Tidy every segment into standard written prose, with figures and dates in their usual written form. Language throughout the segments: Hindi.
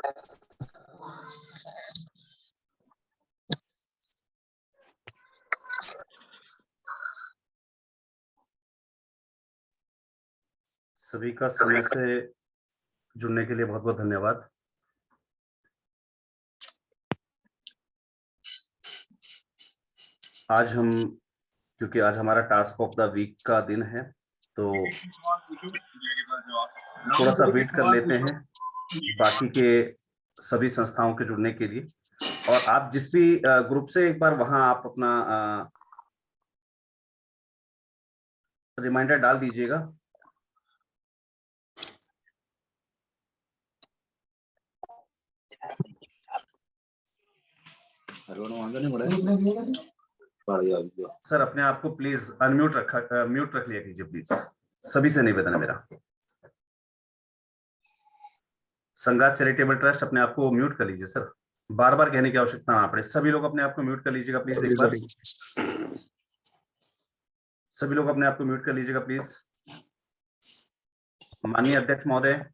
सभी का समय से जुड़ने के लिए बहुत बहुत धन्यवाद। आज हम, क्योंकि आज हमारा टास्क ऑफ द वीक का दिन है, तो थोड़ा सा वेट कर लेते हैं बाकी के सभी संस्थाओं के जुड़ने के लिए। और आप जिस भी ग्रुप से, एक बार वहां आप अपना रिमाइंडर डाल दीजिएगा। सर अपने आप को प्लीज अनम्यूट म्यूट रख लिया कीजिए प्लीज, सभी से निवेदन है मेरा। संगात चैरिटेबल ट्रस्ट अपने आप को म्यूट कर लीजिए सर, बार बार कहने की आवश्यकता ना पड़े। सभी लोग अपने आप को म्यूट कर लीजिएगा प्लीज एक बार। सभी लोग अपने आप को म्यूट कर लीजिएगा प्लीज। माननीय अध्यक्ष महोदय,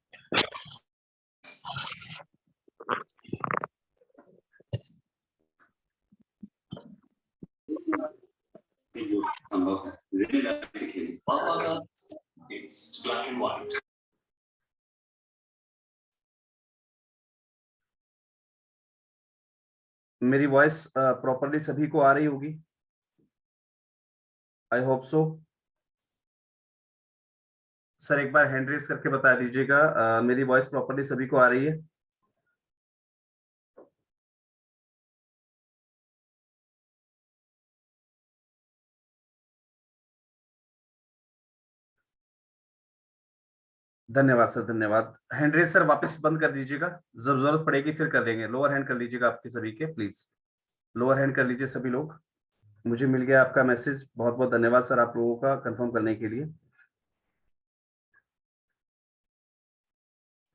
संभव है मेरी वॉइस प्रॉपरली सभी को आ रही होगी, आई होप सो। सर एक बार हैंड रेज करके बता दीजिएगा मेरी वॉइस प्रॉपरली सभी को आ रही है। धन्यवाद सर, धन्यवाद। हैंड रेज सर वापस बंद कर दीजिएगा, जब जरूरत पड़ेगी फिर कर लेंगे। लोअर हैंड कर लीजिएगा आपके सभी के, प्लीज लोअर हैंड कर लीजिए सभी लोग। मुझे मिल गया आपका मैसेज, बहुत बहुत धन्यवाद सर आप लोगों का कंफर्म करने के लिए।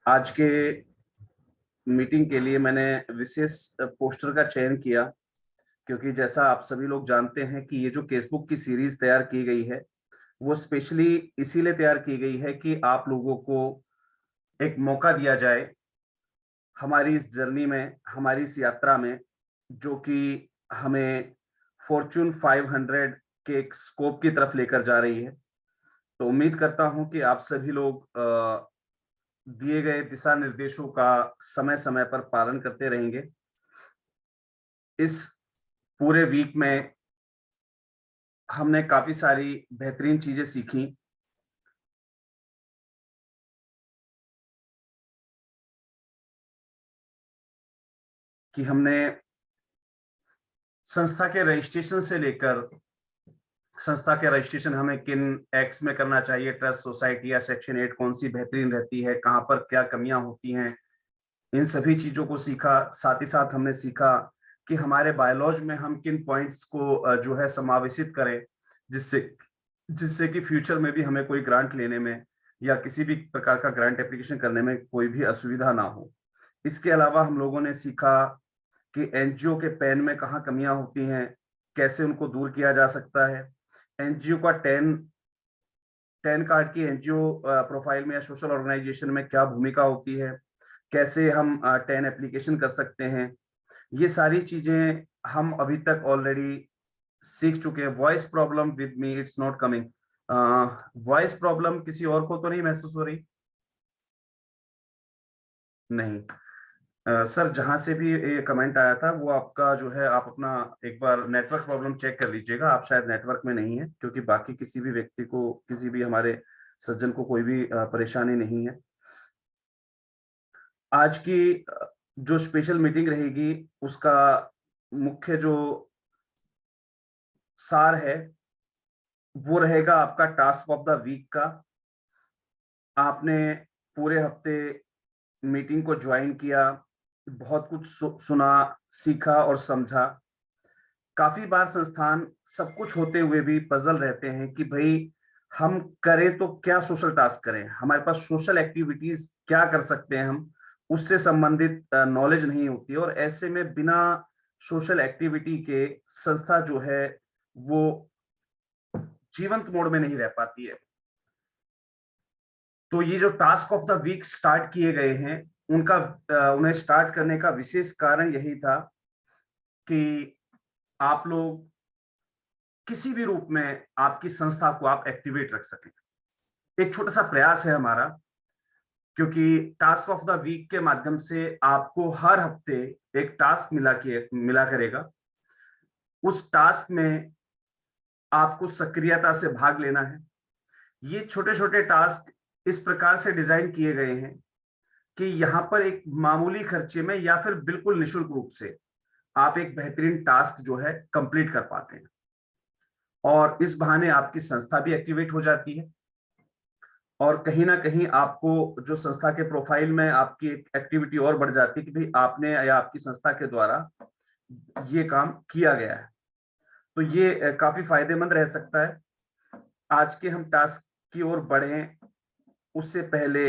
आज के मीटिंग के लिए मैंने विशेष पोस्टर का चयन किया, क्योंकि जैसा आप सभी लोग जानते हैं कि ये जो केसबुक की सीरीज तैयार की गई है वो स्पेशली इसीलिए तैयार की गई है कि आप लोगों को एक मौका दिया जाए हमारी इस जर्नी में, हमारी इस यात्रा में, जो कि हमें फॉर्च्यून 500 के एक स्कोप की तरफ लेकर जा रही है। तो उम्मीद करता हूं कि आप सभी लोग दिए गए दिशा निर्देशों का समय समय पर पालन करते रहेंगे। इस पूरे वीक में हमने काफी सारी बेहतरीन चीजें सीखी। कि हमने संस्था के रजिस्ट्रेशन से लेकर, संस्था के रजिस्ट्रेशन हमें किन एक्ट्स में करना चाहिए, ट्रस्ट, सोसाइटी या सेक्शन 8 कौन सी बेहतरीन रहती है, कहां पर क्या कमियां होती हैं, इन सभी चीजों को सीखा। साथ ही साथ हमने सीखा कि हमारे बायोलॉज में हम किन पॉइंट्स को जो है समावेशित करें, जिससे जिससे कि फ्यूचर में भी हमें कोई ग्रांट लेने में या किसी भी प्रकार का ग्रांट एप्लीकेशन करने में कोई भी असुविधा ना हो। इसके अलावा हम लोगों ने सीखा कि एनजीओ के पैन में कहाँ कमियां होती हैं, कैसे उनको दूर किया जा सकता है। एनजीओ का टेन कार्ड की एनजीओ प्रोफाइल में या सोशल ऑर्गेनाइजेशन में क्या भूमिका होती है, कैसे हम 10 एप्लीकेशन कर सकते हैं, ये सारी चीजें हम अभी तक ऑलरेडी सीख चुके हैं। Voice problem with me, it's not coming. Voice problem किसी और को तो नहीं महसूस हो रही? नहीं। सर जहां से भी ये कमेंट आया था वो आपका जो है, आप अपना एक बार नेटवर्क प्रॉब्लम चेक कर लीजिएगा। आप शायद नेटवर्क में नहीं है, क्योंकि बाकी किसी भी व्यक्ति को, किसी भी हमारे सज्जन को कोई भी परेशानी नहीं है। आज की जो स्पेशल मीटिंग रहेगी उसका मुख्य जो सार है वो रहेगा आपका टास्क ऑफ द वीक का। आपने पूरे हफ्ते मीटिंग को ज्वाइन किया, बहुत कुछ सुना, सीखा और समझा। काफी बार संस्थान सब कुछ होते हुए भी पजल रहते हैं कि भाई हम करें तो क्या सोशल टास्क करें, हमारे पास सोशल एक्टिविटीज क्या कर सकते हैं हम, उससे संबंधित नॉलेज नहीं होती। और ऐसे में बिना सोशल एक्टिविटी के संस्था जो है वो जीवंत मोड में नहीं रह पाती है। तो ये जो task of the week start किए गए हैं उनका उन्हें स्टार्ट करने का विशेष कारण यही था कि आप लोग किसी भी रूप में आपकी संस्था को आप एक्टिवेट रख सकें। एक छोटा सा प्रयास है हमारा, क्योंकि टास्क ऑफ द वीक के माध्यम से आपको हर हफ्ते एक टास्क मिला करेगा। उस टास्क में आपको सक्रियता से भाग लेना है। ये छोटे छोटे टास्क इस प्रकार से डिजाइन किए गए हैं कि यहाँ पर एक मामूली खर्चे में या फिर बिल्कुल निःशुल्क रूप से आप एक बेहतरीन टास्क जो है कंप्लीट कर पाते हैं, और इस बहाने आपकी संस्था भी एक्टिवेट हो जाती है, और कहीं ना कहीं आपको जो संस्था के प्रोफाइल में आपकी एक्टिविटी और बढ़ जाती है कि भाई आपने या आपकी संस्था के द्वारा ये काम किया गया है। तो ये काफी फायदेमंद रह सकता है। आज के हम टास्क की ओर बढ़ें उससे पहले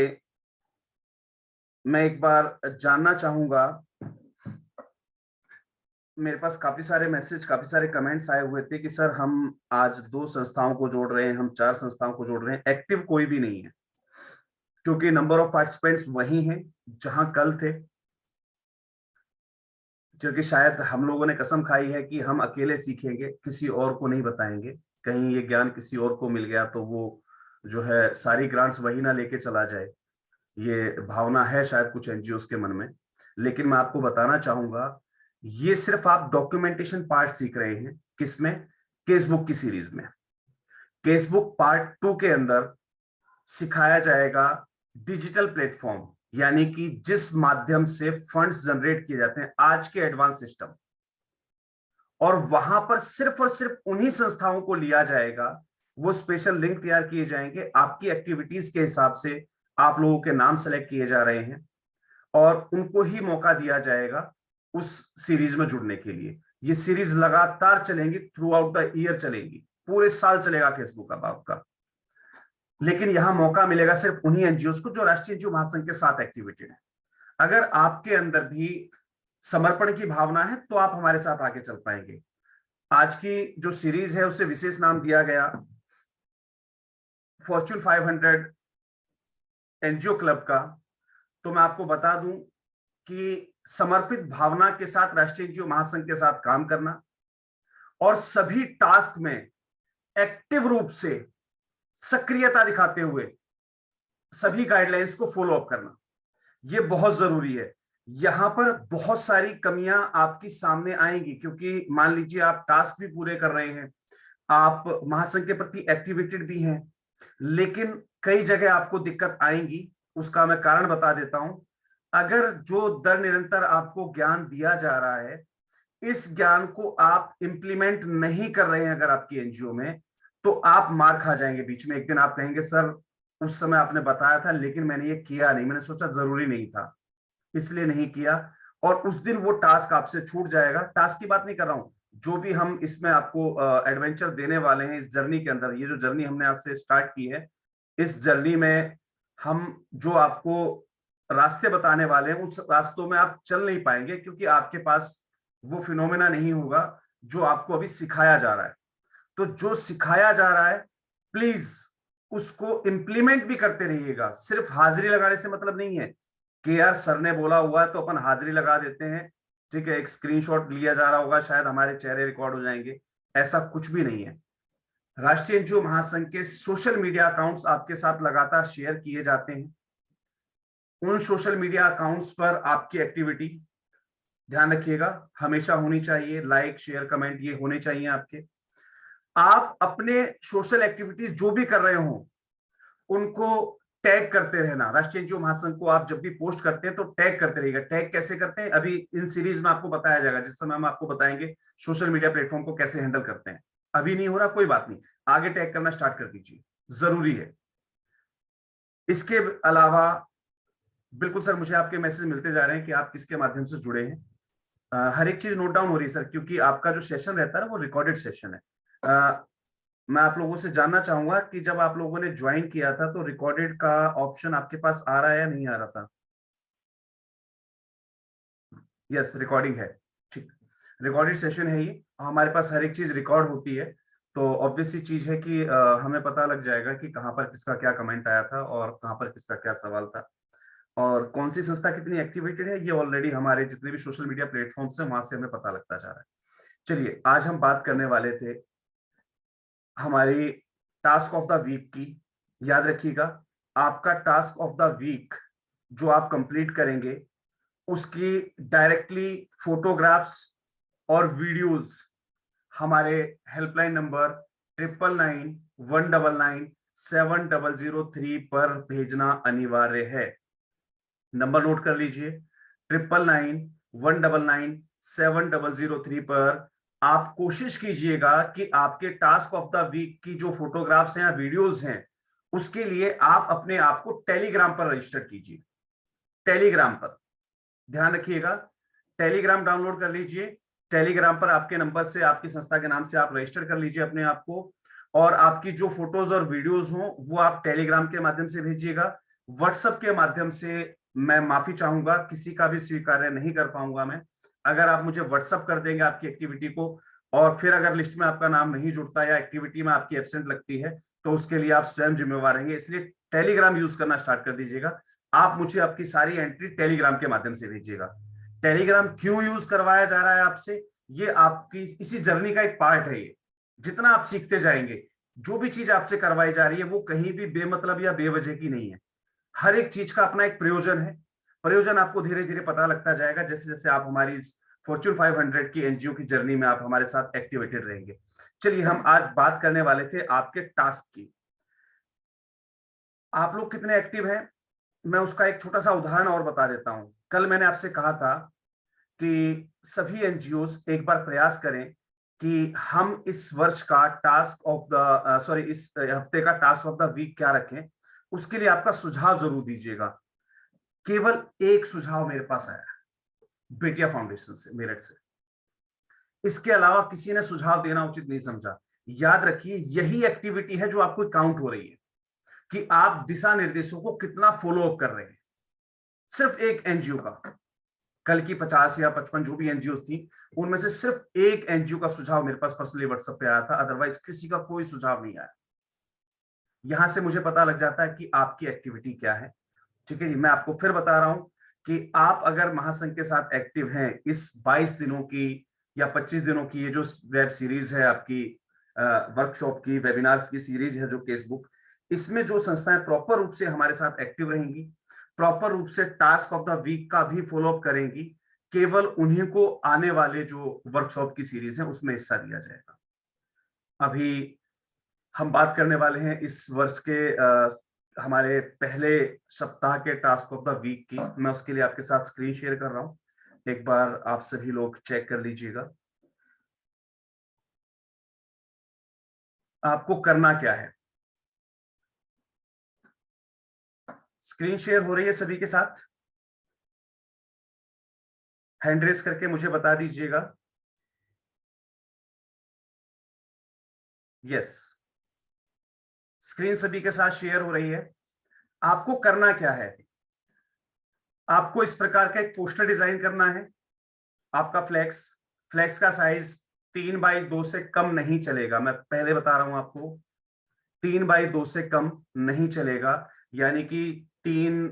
मैं एक बार जानना चाहूंगा, मेरे पास काफी सारे मैसेज, काफी सारे कमेंट्स आए हुए थे कि सर हम आज 2 संस्थाओं को जोड़ रहे हैं, हम 4 संस्थाओं को जोड़ रहे हैं, एक्टिव कोई भी नहीं है, क्योंकि नंबर ऑफ पार्टिसिपेंट्स वही हैं जहां कल थे। क्योंकि शायद हम लोगों ने कसम खाई है कि हम अकेले सीखेंगे, किसी और को नहीं बताएंगे, कहीं ये ज्ञान किसी और को मिल गया तो वो जो है सारी ग्रांट्स वही ना लेके चला जाए। ये भावना है शायद कुछ एनजीओस के मन में। लेकिन मैं आपको बताना चाहूंगा, ये सिर्फ आप डॉक्यूमेंटेशन पार्ट सीख रहे हैं। किसमें? केसबुक की सीरीज में। केसबुक पार्ट 2 के अंदर सिखाया जाएगा डिजिटल प्लेटफॉर्म, यानी कि जिस माध्यम से फंड्स जनरेट किए जाते हैं, आज के एडवांस सिस्टम, और वहां पर सिर्फ और सिर्फ उन्हीं संस्थाओं को लिया जाएगा। वो स्पेशल लिंक तैयार किए जाएंगे, आपकी एक्टिविटीज के हिसाब से आप लोगों के नाम सेलेक्ट किए जा रहे हैं, और उनको ही मौका दिया जाएगा उस सीरीज में जुड़ने के लिए। ये सीरीज लगातार चलेंगी, थ्रू आउट द ईयर चलेंगी, पूरे साल चलेगा फेसबुक का आपका। लेकिन यहां मौका मिलेगा सिर्फ उन्हीं एनजीओ को जो राष्ट्रीय एनजीओ महासंघ के साथ एक्टिवेटेड है। अगर आपके अंदर भी समर्पण की भावना है तो आप हमारे साथ आगे चल पाएंगे। आज की जो सीरीज है उसे विशेष नाम दिया गया फॉर्च्यून 500 एनजीओ क्लब का। तो मैं आपको बता दूं कि समर्पित भावना के साथ राष्ट्रीय एनजीओ महासंघ के साथ काम करना, और सभी टास्क में एक्टिव रूप से सक्रियता दिखाते हुए सभी गाइडलाइंस को फॉलो अप करना, यह बहुत जरूरी है। यहां पर बहुत सारी कमियां आपकी सामने आएंगी, क्योंकि मान लीजिए आप टास्क भी पूरे कर रहे हैं, आप महासंघ के प्रति एक्टिवेटेड भी हैं, लेकिन कई जगह आपको दिक्कत आएंगी। उसका मैं कारण बता देता हूं। अगर जो दर निरंतर आपको ज्ञान दिया जा रहा है, इस ज्ञान को आप इंप्लीमेंट नहीं कर रहे हैं अगर आपकी एनजीओ में, तो आप मार खा जाएंगे बीच में। एक दिन आप कहेंगे सर उस समय आपने बताया था लेकिन मैंने ये किया नहीं, मैंने सोचा जरूरी नहीं था इसलिए नहीं किया, और उस दिन वो टास्क आपसे छूट जाएगा। टास्क की बात नहीं कर रहा हूं, जो भी हम इसमें आपको एडवेंचर देने वाले हैं इस जर्नी के अंदर, ये जो जर्नी हमने आज से स्टार्ट की है, इस जर्नी में हम जो आपको रास्ते बताने वाले हैं उस रास्तों में आप चल नहीं पाएंगे, क्योंकि आपके पास वो फिनोमेना नहीं होगा जो आपको अभी सिखाया जा रहा है। तो जो सिखाया जा रहा है प्लीज उसको इंप्लीमेंट भी करते रहिएगा। सिर्फ हाजिरी लगाने से मतलब नहीं है कि यार सर ने बोला हुआ है तो अपन हाजिरी लगा देते हैं, ठीक है, एक स्क्रीनशॉट लिया जा रहा होगा, शायद हमारे चेहरे रिकॉर्ड हो जाएंगे, ऐसा कुछ भी नहीं है। राष्ट्रीय एनजीओ महासंघ के सोशल मीडिया अकाउंट्स आपके साथ लगातार शेयर किए जाते हैं। उन सोशल मीडिया अकाउंट्स पर आपकी एक्टिविटी, ध्यान रखिएगा, हमेशा होनी चाहिए। लाइक शेयर कमेंट ये होने चाहिए आपके। आप अपने सोशल एक्टिविटीज जो भी कर रहे हो उनको टैग करते रहना। राष्ट्रीय एनजीओ महासंघ को आप जब भी पोस्ट करते हैं तो टैग करते रहिएगा। टैग कैसे करते हैं अभी इन सीरीज में आपको बताया जाएगा, जिस समय हम आपको बताएंगे सोशल मीडिया प्लेटफॉर्म को कैसे हैंडल करते हैं। अभी नहीं हो रहा कोई बात नहीं, आगे टैग करना स्टार्ट कर दीजिए, जरूरी है। इसके अलावा बिल्कुल सर मुझे आपके मैसेज मिलते जा रहे हैं कि आप किसके माध्यम से जुड़े हैं। हर एक चीज नोट डाउन हो रही है सर, क्योंकि आपका जो सेशन रहता है वो रिकॉर्डेड सेशन है। मैं आप लोगों से जानना चाहूंगा कि जब आप लोगों ने ज्वाइन किया था तो रिकॉर्डेड का ऑप्शन आपके पास आ रहा है या नहीं आ रहा था? यस, रिकॉर्डिंग है, ठीक। रिकॉर्डेड सेशन है ये, हमारे पास हर एक चीज रिकॉर्ड होती है, तो ऑब्वियस सी चीज है कि हमें पता लग जाएगा कि कहाँ पर किसका क्या कमेंट आया था और कहाँ पर किसका क्या सवाल था। और कौन सी संस्था कितनी एक्टिवेटेड है ये ऑलरेडी हमारे जितने भी सोशल मीडिया प्लेटफॉर्म्स हैं वहां से हमें पता लगता जा रहा है। चलिए, आज हम बात करने वाले थे हमारी टास्क ऑफ द वीक की। याद रखिएगा, आपका टास्क ऑफ द वीक जो आप कंप्लीट करेंगे उसकी डायरेक्टली फोटोग्राफ्स और वीडियोस हमारे हेल्पलाइन नंबर 9991997003 पर भेजना अनिवार्य है। नंबर नोट कर लीजिए, 9991997003 पर आप कोशिश कीजिएगा कि आपके टास्क ऑफ द वीक की जो फोटोग्राफ्स हैं या वीडियोस हैं उसके लिए आप अपने आप को टेलीग्राम पर रजिस्टर कीजिए। टेलीग्राम पर ध्यान रखिएगा, टेलीग्राम डाउनलोड कर लीजिए। टेलीग्राम पर आपके नंबर से, आपकी संस्था के नाम से आप रजिस्टर कर लीजिए अपने आप को, और आपकी जो फोटोज और वीडियोस हो वो आप टेलीग्राम के माध्यम से भेजिएगा। व्हाट्सएप के माध्यम से मैं माफी चाहूंगा, किसी का भी स्वीकार्य नहीं कर पाऊंगा मैं। अगर आप मुझे व्हाट्सएप कर देंगे आपकी एक्टिविटी को और फिर अगर लिस्ट में आपका नाम नहीं जुड़ता या एक्टिविटी में आपकी एब्सेंट लगती है तो उसके लिए आप स्वयं जिम्मेवार रहेंगे। इसलिए टेलीग्राम यूज करना स्टार्ट कर दीजिएगा। आप मुझे आपकी सारी एंट्री टेलीग्राम के माध्यम से भेजिएगा। टेलीग्राम क्यों यूज करवाया जा रहा है आपसे, ये आपकी इसी जर्नी का एक पार्ट है। ये जितना आप सीखते जाएंगे, जो भी चीज आपसे करवाई जा रही है वो कहीं भी बेमतलब या बेवजह की नहीं है। हर एक चीज का अपना एक प्रयोजन है। प्रयोजन आपको धीरे धीरे पता लगता जाएगा जैसे जैसे आप हमारी इस फॉर्च्यून 500 की एनजीओ की जर्नी में आप हमारे साथ एक्टिवेटेड रहेंगे। चलिए, हम आज बात करने वाले थे आपके टास्क की। आप लोग कितने एक्टिव हैं, मैं उसका एक छोटा सा उदाहरण और बता देता हूं। कल मैंने आपसे कहा था कि सभी एनजीओस एक बार प्रयास करें कि हम इस वर्ष का टास्क ऑफ द इस हफ्ते का टास्क ऑफ द वीक क्या रखें। उसके लिए आपका सुझाव जरूर दीजिएगा। केवल एक सुझाव मेरे पास आया बेटिया फाउंडेशन से, मेरठ से। इसके अलावा किसी ने सुझाव देना उचित नहीं समझा। याद रखिए, यही एक्टिविटी है जो आपको काउंट हो रही है कि आप दिशा निर्देशों को कितना फॉलो अप कर रहे हैं। सिर्फ एक एनजीओ का, कल की 50 या 55 जो भी एनजीओ थी उनमें से सिर्फ एक एनजीओ का सुझाव मेरे पास पर्सनली व्हाट्सएप पे आया था, अदरवाइज किसी का कोई सुझाव नहीं आया। यहां से मुझे पता लग जाता है कि आपकी एक्टिविटी क्या है। ठीक है जी, मैं आपको फिर बता रहा हूं कि आप अगर महासंघ के साथ एक्टिव हैं इस 22 दिनों की या 25 दिनों की ये जो वेब सीरीज है आपकी, वर्कशॉप की, वेबिनार्स की सीरीज है जो केसबुक, इसमें जो संस्थाएं प्रॉपर रूप से हमारे साथ एक्टिव रहेंगी, प्रॉपर रूप से टास्क ऑफ द वीक का भी फॉलो अप करेंगी, केवल उन्हीं को आने वाले जो वर्कशॉप की सीरीज है उसमें हिस्सा दिया जाएगा। अभी हम बात करने वाले हैं इस वर्ष के हमारे पहले सप्ताह के टास्क ऑफ द वीक की। मैं उसके लिए आपके साथ स्क्रीन शेयर कर रहा हूं, एक बार आप सभी लोग चेक कर लीजिएगा। आपको करना क्या है, स्क्रीन शेयर हो रही है सभी के साथ? हैंड रेस करके मुझे बता दीजिएगा। यस, स्क्रीन सभी के साथ शेयर हो रही है। आपको करना क्या है, आपको इस प्रकार का एक पोस्टर डिजाइन करना है। आपका फ्लेक्स, फ्लेक्स का साइज 3x2 से कम नहीं चलेगा। मैं पहले बता रहा हूं आपको, 3x2 से कम नहीं चलेगा। यानी कि 3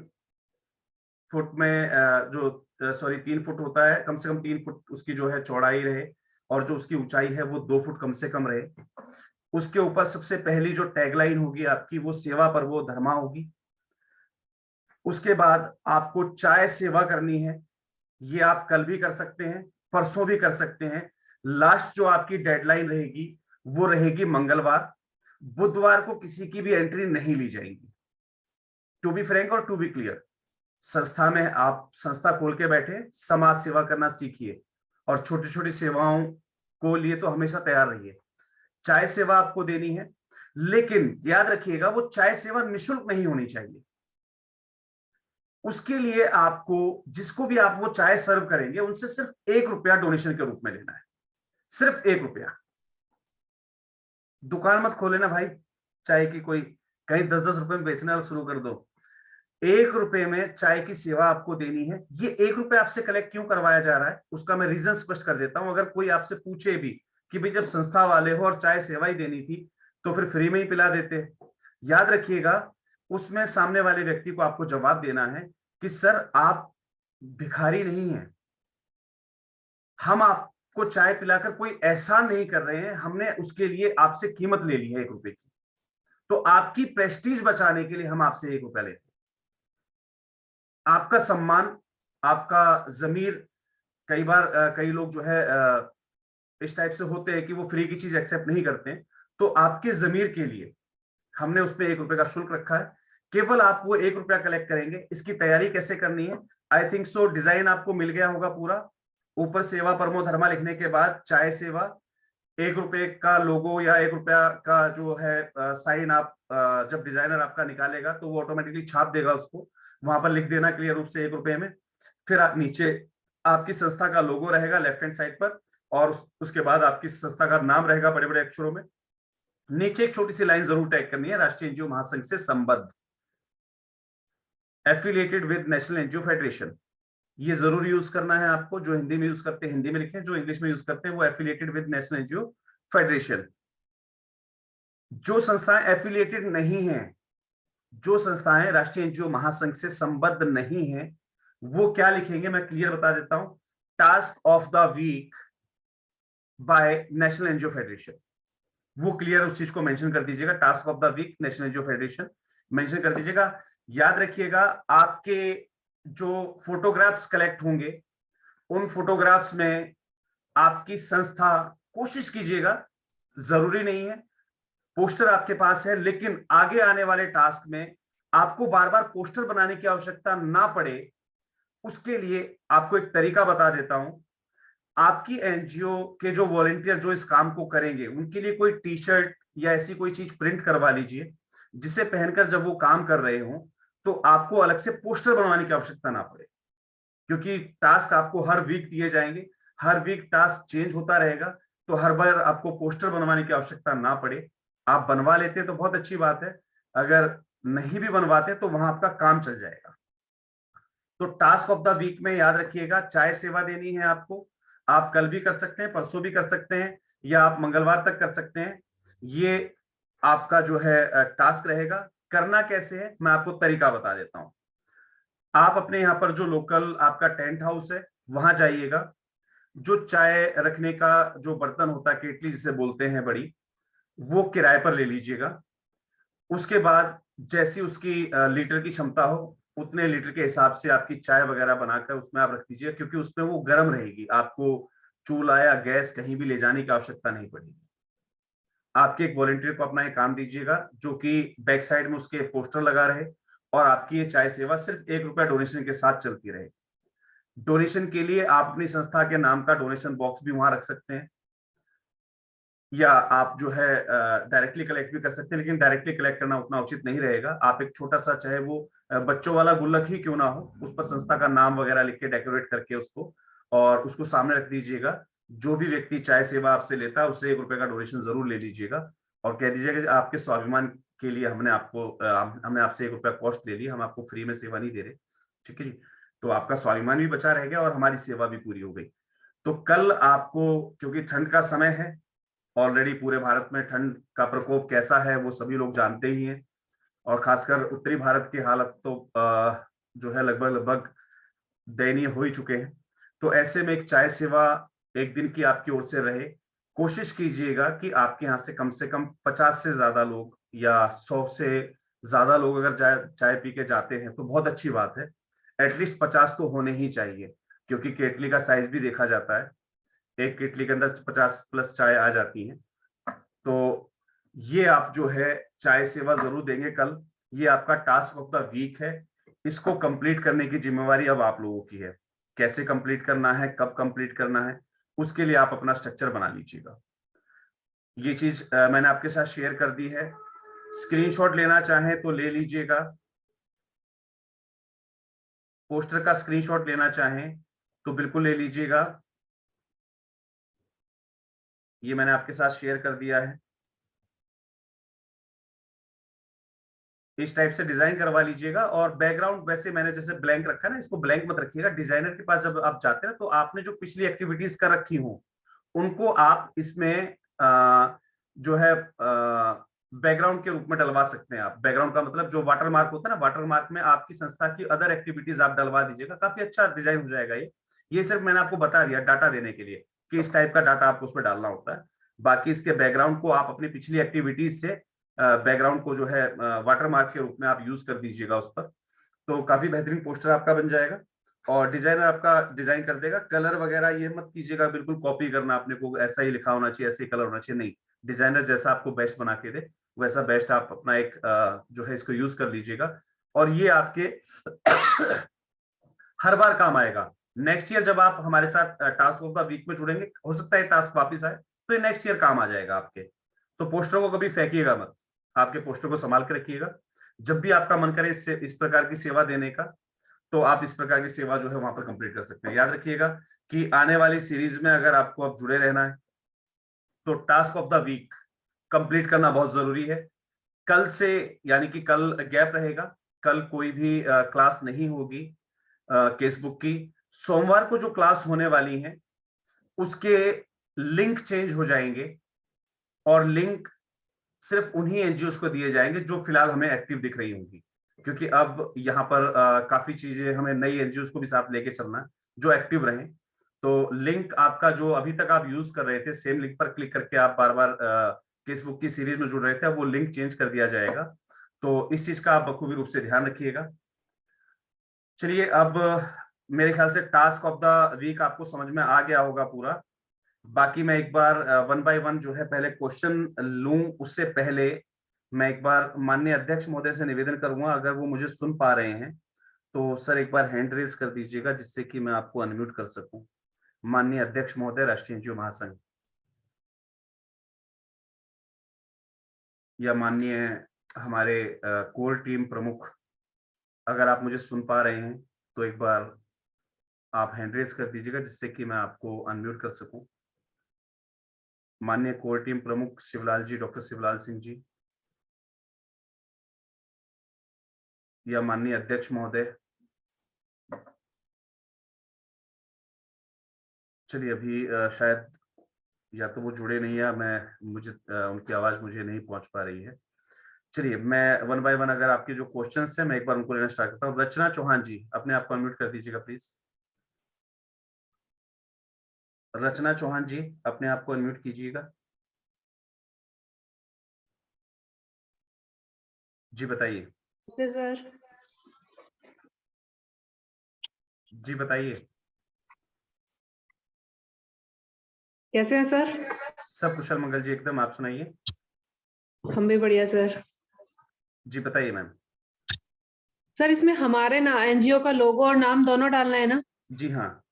फुट में जो 3 फुट होता है, कम से कम 3 फुट उसकी जो है चौड़ाई रहे और जो उसकी ऊंचाई है वो 2 फुट कम से कम रहे। उसके ऊपर सबसे पहली जो टैगलाइन होगी आपकी वो सेवा पर वो धर्मा होगी। उसके बाद आपको चाय सेवा करनी है। ये आप कल भी कर सकते हैं, परसों भी कर सकते हैं। लास्ट जो आपकी डेडलाइन रहेगी वो रहेगी मंगलवार। बुधवार को किसी की भी एंट्री नहीं ली जाएगी। टू बी फ्रैंक और टू बी क्लियर, संस्था में आप संस्था खोल के बैठे, समाज सेवा करना सीखिए और छोटी छोटी सेवाओं को लिए तो हमेशा तैयार रहिए। चाय सेवा आपको देनी है, लेकिन याद रखिएगा वो चाय सेवा निःशुल्क नहीं होनी चाहिए। उसके लिए आपको, जिसको भी आप वो चाय सर्व करेंगे, उनसे सिर्फ 1 रुपया डोनेशन के रूप में लेना है। सिर्फ 1 रुपया। दुकान मत खोले ना भाई चाय की, कोई कहीं 10-10 रुपए में बेचना शुरू कर दो। 1 रुपए में चाय की सेवा आपको देनी है। ये 1 रुपया आपसे कलेक्ट क्यों करवाया जा रहा है उसका मैं रीजन स्पष्ट कर देता हूं। अगर कोई आपसे पूछे भी कि भाई जब संस्था वाले हो और चाय सेवा ही देनी थी तो फिर फ्री में ही पिला देते। याद रखिएगा, उसमें सामने वाले व्यक्ति को आपको जवाब देना है कि सर आप भिखारी नहीं हैं, हम आपको चाय पिलाकर कोई एहसान नहीं कर रहे हैं, हमने उसके लिए आपसे कीमत ले ली है 1 रुपए की, तो आपकी प्रेस्टीज बचाने के लिए हम आपसे 1 रुपया लेते हैं। आपका सम्मान, आपका जमीर, कई बार कई लोग जो है इस टाइप से होते हैं कि वो फ्री की चीज एक्सेप्ट नहीं करते हैं, तो आपके जमीर के लिए हमने उसमें 1 रुपए का शुल्क रखा है। केवल आप वो 1 रुपया कलेक्ट करेंगे। इसकी तैयारी कैसे करनी है, आई थिंक सो डिजाइन आपको मिल गया होगा पूरा। ऊपर सेवा परमो धर्मा लिखने के बाद चाय सेवा, 1 रुपए का लोगो या 1 रुपया का जो है साइन आप जब डिजाइनर आपका निकालेगा तो वो ऑटोमेटिकली छाप देगा उसको, वहां पर लिख देना क्लियर रूप से 1 रुपए में। फिर आप नीचे आपकी संस्था का लोगो रहेगा लेफ्ट हैंड साइड पर, और उसके बाद आपकी संस्था का नाम रहेगा बड़े बड़े अक्षरों में। नीचे एक छोटी सी लाइन जरूर टैग करनी है, राष्ट्रीय एनजीओ महासंघ से संबद्ध, affiliated with national NGO federation. ये जरूर यूज करना है आपको। जो हिंदी में यूज करते हैं हिंदी में लिखें, जो इंग्लिश में यूज करते हैं वो affiliated with national NGO federation. जो संस्थाएं एफिलिएटेड नहीं है, जो संस्थाएं राष्ट्रीय एनजीओ महासंघ से संबद्ध नहीं है, वो क्या लिखेंगे मैं क्लियर बता देता हूं, task of the week by national NGO federation. वो क्लियर उस चीज को मेंशन कर दीजिएगा, task of the week national NGO federation mention कर दीजिएगा। याद रखिएगा, आपके जो फोटोग्राफ्स कलेक्ट होंगे उन फोटोग्राफ्स में आपकी संस्था, कोशिश कीजिएगा, जरूरी नहीं है पोस्टर आपके पास है, लेकिन आगे आने वाले टास्क में आपको बार बार पोस्टर बनाने की आवश्यकता ना पड़े, उसके लिए आपको एक तरीका बता देता हूं। आपकी एनजीओ के जो वॉलंटियर जो इस काम को करेंगे उनके लिए कोई टी शर्ट या ऐसी कोई चीज प्रिंट करवा लीजिए, जिसे पहनकर जब वो काम कर रहे हो तो आपको अलग से पोस्टर बनवाने की आवश्यकता ना पड़े, क्योंकि टास्क आपको हर वीक दिए जाएंगे, हर वीक टास्क चेंज होता रहेगा, तो हर बार आपको पोस्टर बनवाने की आवश्यकता ना पड़े। आप बनवा लेते तो बहुत अच्छी बात है, अगर नहीं भी बनवाते तो वहां आपका काम चल जाएगा। तो टास्क ऑफ द वीक में याद रखिएगा, चाय सेवा देनी है आपको। आप कल भी कर सकते हैं, परसों भी कर सकते हैं, या आप मंगलवार तक कर सकते हैं। ये आपका जो है टास्क रहेगा। करना कैसे है मैं आपको तरीका बता देता हूं। आप अपने यहाँ पर जो लोकल आपका टेंट हाउस है वहां जाइएगा, जो चाय रखने का जो बर्तन होता है, केटली जिसे बोलते हैं बड़ी, वो किराए पर ले लीजिएगा। उसके बाद जैसी उसकी लीटर की क्षमता हो उतने लीटर के हिसाब से आपकी चाय वगैरह बनाकर उसमें आप रख दीजिए, क्योंकि उसमें वो गर्म रहेगी, आपको चूल्हा या गैस कहीं भी ले जाने की आवश्यकता नहीं पड़ेगी। आपके एक वॉलंटियर को अपना ये काम दीजिएगा जो कि बैक साइड में उसके पोस्टर लगा रहे, और आपकी ये चाय सेवा सिर्फ 1 रुपया डोनेशन के साथ चलती रहे। डोनेशन के लिए आप अपनी संस्था के नाम का डोनेशन बॉक्स भी वहां रख सकते हैं, या आप जो है डायरेक्टली कलेक्ट भी कर सकते हैं, लेकिन डायरेक्टली कलेक्ट करना उतना उचित नहीं रहेगा। आप एक छोटा सा, चाहे वो बच्चों वाला गुल्लक ही क्यों ना हो, उस पर संस्था का नाम वगैरह लिख के डेकोरेट करके उसको, और उसको सामने रख दीजिएगा। जो भी व्यक्ति चाय सेवा आपसे लेता है उससे 1 रुपए का डोनेशन जरूर ले लीजिएगा, और कह दीजिएगा कि आपके स्वाभिमान के लिए हमने आपसे 1 रुपया कॉस्ट ले लिया, हम आपको फ्री में सेवा नहीं दे रहे। ठीक है जी, तो आपका स्वाभिमान भी बचा रहेगा और हमारी सेवा भी पूरी हो गई। तो कल आपको, क्योंकि ठंड का समय है, ऑलरेडी पूरे भारत में ठंड का प्रकोप कैसा है वो सभी लोग जानते ही हैं, और खासकर उत्तरी भारत की हालत तो जो है लगभग लगभग दयनीय हो ही चुके हैं। तो ऐसे में एक चाय सेवा एक दिन की आपकी ओर से रहे। कोशिश कीजिएगा कि आपके यहाँ से कम 50 से ज्यादा लोग या 100 से ज्यादा लोग अगर चाय पी के जाते हैं तो बहुत अच्छी बात है। एटलीस्ट 50 तो होने ही चाहिए, क्योंकि केटली का साइज भी देखा जाता है, एक केटली के अंदर 50 प्लस चाय आ जाती है। तो ये आप जो है चाय सेवा जरूर देंगे कल। ये आपका टास्क ऑफ द वीक है। इसको कंप्लीट करने की जिम्मेवारी अब आप लोगों की है। कैसे कंप्लीट करना है, कब कंप्लीट करना है, उसके लिए आप अपना स्ट्रक्चर बना लीजिएगा। ये चीज मैंने आपके साथ शेयर कर दी है। स्क्रीनशॉट लेना चाहें तो ले लीजिएगा, पोस्टर का स्क्रीनशॉट लेना चाहें तो बिल्कुल ले लीजिएगा। ये मैंने आपके साथ शेयर कर दिया है। इस टाइप से डिजाइन करवा लीजिएगा, और बैकग्राउंड वैसे मैंने जैसे ब्लैंक रखा है ना, इसको ब्लैंक मत रखिएगा। डिजाइनर के पास जब आप जाते हैं तो आपने जो पिछली एक्टिविटीज कर रखी हो उनको आप इसमें जो है बैकग्राउंड के रूप में डलवा सकते हैं आप। बैकग्राउंड का मतलब जो वाटर मार्क होता है ना, वाटर मार्क में आपकी संस्था की अदर एक्टिविटीज आप डलवा दीजिएगा, काफी अच्छा डिजाइन हो जाएगा ये सिर्फ मैंने आपको बता दिया डाटा देने के लिए कि इस टाइप का डाटा आपको उसमें डालना होता है। बाकी इसके बैकग्राउंड को आप अपनी पिछली एक्टिविटीज से बैकग्राउंड को जो है वाटर मार्क के रूप में आप यूज कर दीजिएगा उस पर, तो काफी बेहतरीन पोस्टर आपका बन जाएगा। और डिजाइनर आपका डिजाइन कर देगा। कलर वगैरह ये मत कीजिएगा बिल्कुल कॉपी करना, अपने को ऐसा ही लिखा होना चाहिए, ऐसे ही कलर होना चाहिए, नहीं। डिजाइनर जैसा आपको बेस्ट बना के दे वैसा बेस्ट आप अपना एक जो है इसको यूज कर लीजिएगा। और ये आपके हर बार काम आएगा। नेक्स्ट ईयर जब आप हमारे साथ टास्क ऑफ द वीक में जुड़ेंगे, हो सकता है टास्क वापस आए, तो ये नेक्स्ट ईयर काम आ जाएगा आपके। तो पोस्टरों को कभी फेंकिएगा मत, आपके पोस्टर को संभाल के रखिएगा। जब भी आपका मन करे इस प्रकार की सेवा देने का, तो आप इस प्रकार की सेवा जो है वहां पर कंप्लीट कर सकते हैं। याद रखिएगा कि आने वाली सीरीज में अगर आपको अब जुड़े रहना है तो task of the week complete करना बहुत जरूरी है। कल से, यानी कि कल गैप रहेगा, कल कोई भी क्लास नहीं होगी केसबुक की। सोमवार को जो क्लास होने वाली है उसके लिंक चेंज हो जाएंगे और लिंक सिर्फ उन्हीं एनजीओ को दिए जाएंगे जो फिलहाल हमें एक्टिव दिख रही होंगी, क्योंकि अब यहाँ पर काफी चीजें हमें नई एनजीओ को भी साथ लेके चलना है जो एक्टिव रहे। तो लिंक आपका जो अभी तक आप यूज कर रहे थे, सेम लिंक पर क्लिक करके आप बार बार फेसबुक की सीरीज में जुड़ रहे थे, अब वो लिंक चेंज कर दिया जाएगा। तो इस चीज का आप बखूबी रूप से ध्यान रखिएगा। चलिए, अब मेरे ख्याल से टास्क ऑफ द वीक आपको समझ में आ गया होगा पूरा। बाकी मैं एक बार वन बाय वन जो है पहले क्वेश्चन लूं, उससे पहले मैं एक बार माननीय अध्यक्ष महोदय से निवेदन करूंगा, अगर वो मुझे सुन पा रहे हैं तो सर एक बार हैंड रेज कर दीजिएगा जिससे कि मैं आपको अनम्यूट कर सकूं। माननीय अध्यक्ष महोदय, राष्ट्रीय एनजीओ महासंघ, या माननीय हमारे कोर टीम प्रमुख, अगर आप मुझे सुन पा रहे हैं तो एक बार आप हैंड रेज कर दीजिएगा जिससे कि मैं आपको अनम्यूट कर सकूं। माननीय कोर टीम प्रमुख शिवलाल जी, डॉक्टर शिवलाल सिंह जी, या माननीय अध्यक्ष महोदय। चलिए, अभी शायद या तो वो जुड़े नहीं है, मुझे उनकी आवाज मुझे नहीं पहुंच पा रही है। चलिए, मैं वन बाय वन अगर आपके जो क्वेश्चंस हैं मैं एक बार उनको लेना स्टार्ट करता हूँ। रचना चौहान जी, अपने आप को अनम्यूट कर दीजिएगा प्लीज। रचना चौहान जी, अपने आप को अनम्यूट कीजिएगा। जी बताइए। सर, जी बताइए। कैसे हैं सर? सब कुशल मंगल जी, एकदम। आप सुनाइए। हम भी बढ़िया सर। जी बताइए मैम। सर, इसमें हमारे ना एनजीओ का लोगो और नाम दोनों डालना है ना? जी हाँ,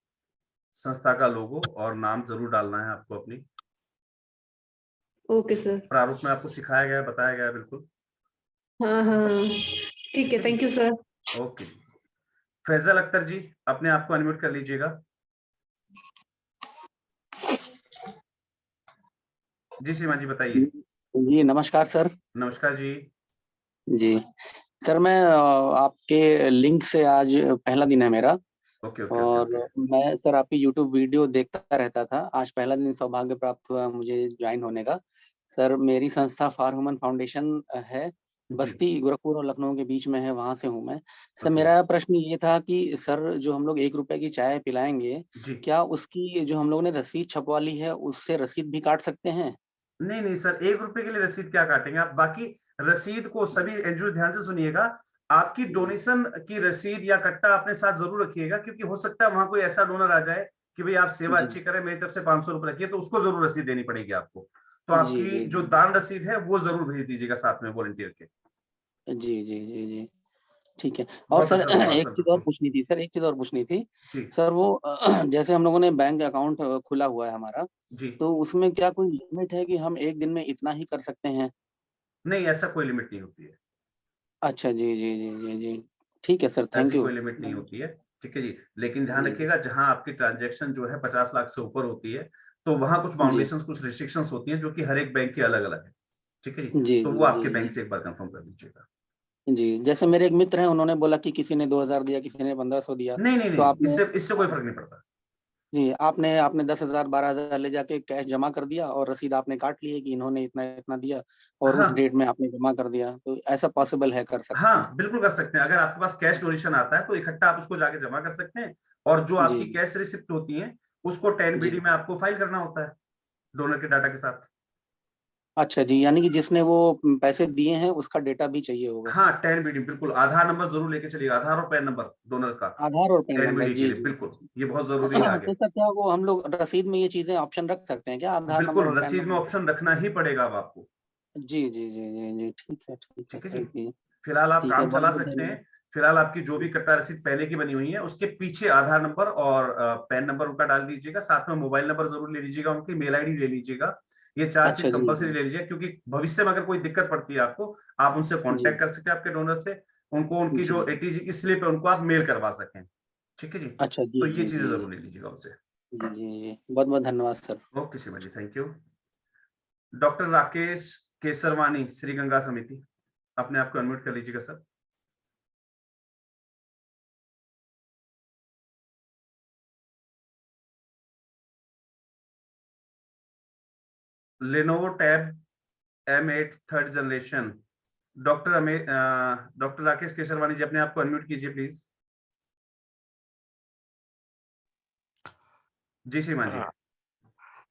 संस्था का लोगो और नाम जरूर डालना है आपको अपनी। Okay sir. प्रारूप में आपको सिखाया गया है, बताया गया है, बिल्कुल। हाँ हाँ, ठीक है, थैंक यू सर। ओके जी। फैजल अख्तर जी, अपने आप को अनम्यूट कर लीजिएगा। जी श्रीमान जी बताइए। जी नमस्कार सर। नमस्कार जी। जी सर, मैं आपके लिंक से आज पहला दिन है मेरा। ओके ओके और ओके। मैं सर आपकी यूट्यूब वीडियो देखता रहता था। आज पहला दिन सौभाग्य प्राप्त हुआ मुझे ज्वाइन होने का। सर, मेरी संस्था फॉर ह्यूमन फाउंडेशन है, बस्ती गोरखपुर और लखनऊ के बीच में है, वहां से हूँ मैं। सर, मेरा प्रश्न ये था कि सर जो हम लोग 1 रुपए की चाय पिलाएंगे, क्या उसकी जो हम लोग ने रसीद छपवा ली है उससे रसीद भी काट सकते हैं? नहीं नहीं सर, 1 रुपए के लिए रसीद क्या काटेंगे आप? बाकी रसीद को सभी एनजीओ ध्यान से सुनिएगा, आपकी डोनेशन की रसीद या कट्टा अपने साथ जरूर रखिएगा, क्योंकि हो सकता है वहां कोई ऐसा डोनर आ जाए कि भाई आप सेवा अच्छी करें, मेरी तरफ से 500 रुपए रखिए, तो उसको जरूर रसीद देनी पड़ेगी आपको। तो आपकी जो दान रसीद है वो जरूर भेज दीजिएगा साथ में वॉलंटियर के। जी जी जी जी, ठीक है। और सर एक चीज और पूछनी थी सर, एक चीज और पूछनी थी सर। वो जैसे हम लोगों ने बैंक अकाउंट खुला हुआ है हमारा, तो उसमें क्या कोई लिमिट है कि हम एक दिन में इतना ही कर सकते हैं? नहीं, ऐसा कोई लिमिट नहीं होती है। अच्छा, जी जी जी जी जी, ठीक है सर, थैंक ऐसी यू। कोई लिमिट नहीं होती है, ठीक है जी। लेकिन ध्यान रखिएगा, जहां आपकी ट्रांजैक्शन जो है 50 लाख से ऊपर होती है, तो वहां कुछ बाउंडेशंस, कुछ रिस्ट्रिक्शंस होती हैं जो कि हर एक बैंक की अलग अलग है, ठीक है जी। तो वो आपके बैंक से एक बार कंफर्म कर लीजिएगा। जी, जैसे मेरे एक मित्र हैं, उन्होंने बोला कि किसी ने 2000 दिया, किसी ने 1500 दिया। नहीं नहीं तो नहीं, आपने इससे कोई फर्क नहीं पड़ता। जी, आपने 10,000 12,000 ले जाके कैश जमा कर दिया और रसीद आपने काट ली है कि इन्होंने इतना इतना दिया और उस हाँ डेट में आपने जमा कर दिया, तो ऐसा पॉसिबल है, कर सकते हैं। हाँ बिल्कुल कर सकते हैं। अगर आपके पास कैश डोनेशन आता है तो इकट्ठा आप उसको जाके जमा कर सकते हैं, और जो जी आपकी कैश रिसिप्ट होती है उसको 10BD जी। में आपको फाइल करना होता है डोनर के डाटा के साथ। अच्छा जी, यानी कि जिसने वो पैसे दिए हैं उसका डेटा भी चाहिए होगा। हाँ 10BD बिल्कुल, आधार नंबर जरूर लेके चलिएगा, आधार और पैन नंबर डोनर का आधार और पैन नंबर, 10BD के जी लिए जी। बिल्कुल, ये बहुत जरूरी है आगे। तो सर क्या वो हम लोग रसीद में ये चीजें ऑप्शन रख सकते हैं क्या, आधार नंबर बिल्कुल और पैन रसीद में नंबर? ऑप्शन रखना ही पड़ेगा अब आपको। जी जी जी जी जी, ठीक है ठीक है जी, सर जी। फिलहाल आप ठीक है, काम बहुत चला बहुत सकते धन्यवाद। हैं। फिलहाल आपकी जो भी कट्टा रसीद पहले की बनी हुई है उसके पीछे आधार नंबर और पैन नंबर उनका डाल दीजिएगा, साथ में मोबाइल नंबर जरूर ले लीजिएगा, उनकी मेल आईडी ले लीजिएगा। ये चार चीज अच्छा जी कंपलसरी जी ले लीजिए, क्योंकि भविष्य में अगर कोई दिक्कत पड़ती है आपको, आप उनसे जी कांटेक्ट कर सकते हैं आपके डोनर से, उनको उनकी जी। जो एटीजी की स्लिप है उनको आप मेल करवा सकें। ठीक है जी, अच्छा जी तो ये जी चीजें जी जरूर ले लीजिएगा उनसे। जी जी जी, बहुत बहुत धन्यवाद sir. Okay Seema ji, thank you. Doctor Rakesh Kesarwani, Shri Ganga समिति, अपने आप को अनम्यूट कर लीजिएगा sir. Lenovo tab M8 third generation, doctor Rakesh Kesarwani ji अपने आप को अनम्यूट कीजिए प्लीज। जी श्रीमान जी। हाँ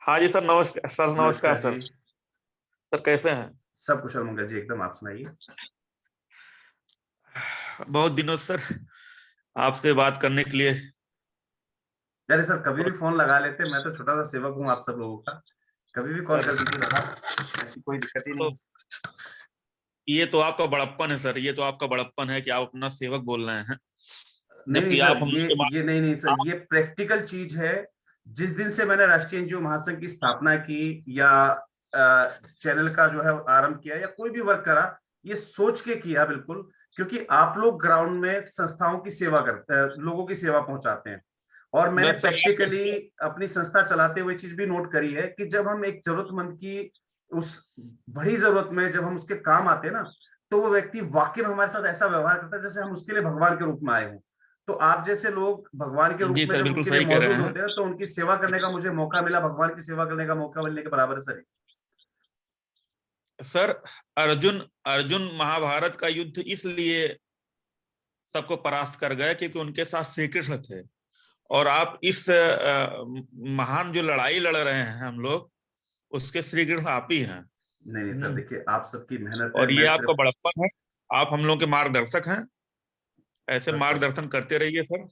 हाँ जी सर, नमस्कार सर, नमस्कार नमस्कार सर। जी, सर कैसे हैं? सब कुशल मंगल जी एकदम, आप सुनाइए। बहुत दिनों से सर आपसे बात करने के लिए। अरे सर कभी भी और फोन लगा लेते, मैं तो छोटा सा सेवक हूँ आप सब लोगों का, कभी भी कॉल सर कर दीजिए साहब, ऐसी कोई दिक्कत ही नहीं तो है। ये तो आपका बड़प्पन है सर, ये तो आपका बड़प्पन है कि आप अपना सेवक बोल रहे हैं, नहीं नहीं जबकि सर, आप हम ये लोग के ये नहीं नहीं सर, ये प्रैक्टिकल चीज है। जिस दिन से मैंने राष्ट्रीय एनजीओ महासंघ की स्थापना की, या चैनल का जो है आरंभ किया, या कोई भी वर्क करा, ये सोच के किया बिल्कुल, क्योंकि आप लोग ग्राउंड में संस्थाओं की सेवा करते, लोगों की सेवा पहुंचाते हैं। और मैंने बस सर प्रैक्टिकली अपनी संस्था चलाते हुए चीज भी नोट करी है कि जब हम एक जरूरतमंद की उस बड़ी जरूरत में जब हम उसके काम आते हैं ना, तो वो व्यक्ति वाकई में हमारे साथ ऐसा व्यवहार करता है जैसे हम उसके लिए भगवान के रूप में आए हों। तो आप जैसे लोग भगवान के रूप जी में सर, जब बिल्कुल उनके लिए सही कह रहे मौजूद हैं। होते हैं, तो उनकी सेवा करने का मुझे मौका मिला, भगवान की सेवा करने का मौका मिलने के बराबर है सर। सर अर्जुन अर्जुन महाभारत का युद्ध इसलिए सबको परास्त कर गए क्योंकि उनके साथ श्री कृष्ण थे, और आप इस महान जो लड़ाई लड़ रहे हैं हम लोग, उसके श्री कृष्ण आप ही हैं। नहीं नहीं सर, देखिए आप सबकी मेहनत है, और ये मैं आपका सिर्फ बड़प्पन है, आप हम लोग के मार्गदर्शक हैं। ऐसे सर सब मार्गदर्शन करते रहिए सर,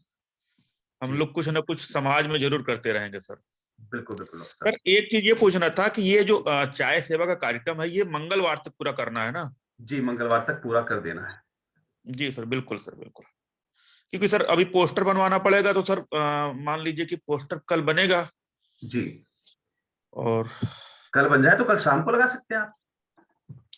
हम जी लोग कुछ ना कुछ समाज में जरूर करते रहेंगे सर। बिल्कुल बिल्कुल सर सर। एक चीज ये पूछना था कि ये जो चाय सेवा का कार्यक्रम है, ये मंगलवार तक पूरा करना है ना? जी मंगलवार तक पूरा कर देना है। जी सर, बिल्कुल सर, बिल्कुल। क्योंकि सर अभी पोस्टर बनवाना पड़ेगा, तो सर मान लीजिए कि पोस्टर कल बनेगा, जी और कल बन जाए तो कल शाम को लगा सकते हैं आप।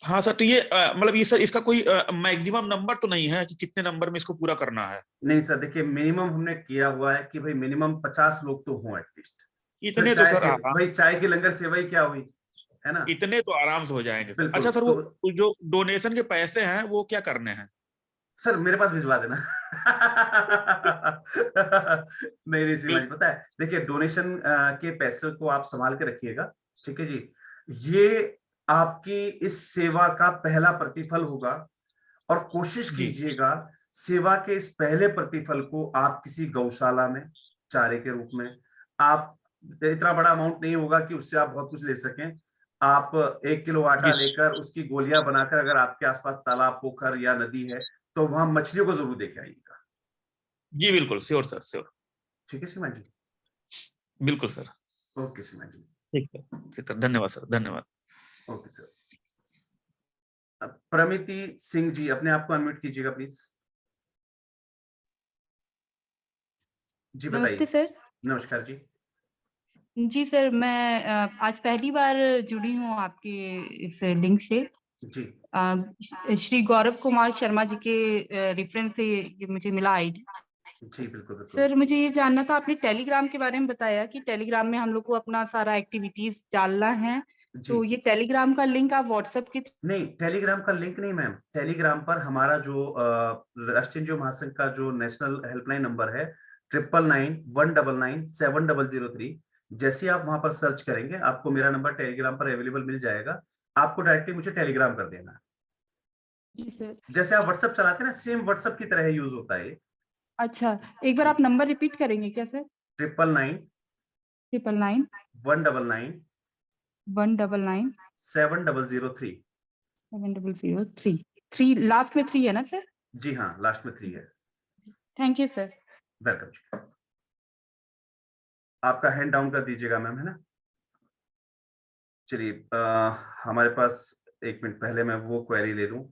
हाँ सर, तो ये मतलब ये सर इसका कोई मैक्सिमम नंबर तो नहीं है कि कितने नंबर में इसको पूरा करना है? नहीं सर, देखिए मिनिमम हमने किया हुआ है कि भाई मिनिमम 50 लोग तो हों एटलीस्ट। फिर इतने तो चाय सर से आराम, भाई, चाय की लंगर सेवा ही क्या हुई, है ना। इतने तो आराम से हो जाएंगे सर। बिल्कुल अच्छा सर, तो वो जो डोनेशन के पैसे हैं वो क्या करने हैं? सर मेरे पास भिजवा देना। नहीं नहीं सीमा जी, बिल्कुल। पता है देखिए डोनेशन के पैसे को आप संभाल के रखिएगा। ठीक है जी, ये आपकी इस सेवा का पहला प्रतिफल होगा, और कोशिश जी कीजिएगा सेवा के इस पहले प्रतिफल को आप किसी गौशाला में चारे के रूप में, आप इतना बड़ा अमाउंट नहीं होगा कि उससे आप बहुत कुछ ले सकें, आप 1 किलो आटा जी लेकर उसकी गोलियां बनाकर, अगर आपके आसपास तालाब पोखर या नदी है तो वहां मछलियों को जरूर देके आइएगा। जी, बिल्कुल श्योर सर, श्योर। ठीक है सीमा जी। बिल्कुल सर। ओके सीमा जी। ठीक सर, ठीक सर, धन्यवाद सर, धन्यवाद। Okay sir. अब प्रमिति सिंह जी अपने आप को अनम्यूट कीजिएगा प्लीज। जी नमस्ते बताइए। सर। नमस्कार जी। जी सर, मैं आज पहली बार जुड़ी हूँ आपके इस लिंक से। जी श्री गौरव कुमार शर्मा जी के रेफरेंस से ये मुझे मिला आईडी। जी बिल्कुल बिल्कुल। सर मुझे ये जानना था, आपने टेलीग्राम के बारे में बताया कि टेलीग्राम में हम लोग को अपना सारा एक्टिविटीज डालना है, जी तो ये टेलीग्राम का लिंक आप व्हाट्सएप के नहीं, टेलीग्राम का लिंक नहीं मैम, टेलीग्राम पर हमारा जो राष्ट्रीय एनजीओ महासंघ का जो नेशनल हेल्पलाइन नंबर है 9991997003। जैसे ही आप वहां पर सर्च करेंगे आपको मेरा नंबर टेलीग्राम पर अवेलेबल मिल जाएगा, आपको डायरेक्टली मुझे टेलीग्राम कर देना है। जी सर। जैसे आप व्हाट्सएप चलाते हैं ना, सेम व्हाट्सएप की तरह यूज होता है। अच्छा, एक बार आप नंबर रिपीट करेंगे क्या सर? 999 999 199 199 7003। 7003। 3 लास्ट में 3 है ना सर? जी हाँ, लास्ट में 3 है। Thank you sir. वेलकम जी। आपका हैंड डाउन कर दीजिएगा मैम, है ना। चलिए, हमारे पास 1 मिनट पहले मैं वो क्वेरी ले लूं।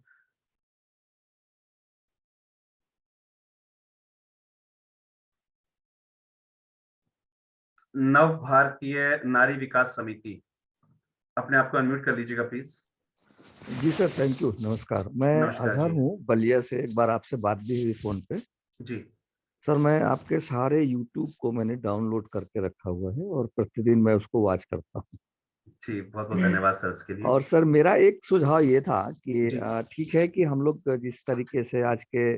नव भारतीय नारी विकास समिति, अपने आप को अनम्यूट कर लीजिएगा प्लीज। जी सर, थैंक यू। नमस्कार, मैं नमस्कार अजहर जी। हूँ बलिया से। एक बार आपसे बात भी हुई फोन पे। जी सर, मैं आपके सारे यूट्यूब को मैंने डाउनलोड करके रखा हुआ है और प्रतिदिन मैं उसको वॉच करता हूँ। जी, बहुत बहुत धन्यवाद सर इसके लिए। और सर, मेरा एक सुझाव ये था कि जी ठीक है कि हम लोग जिस तरीके से आज के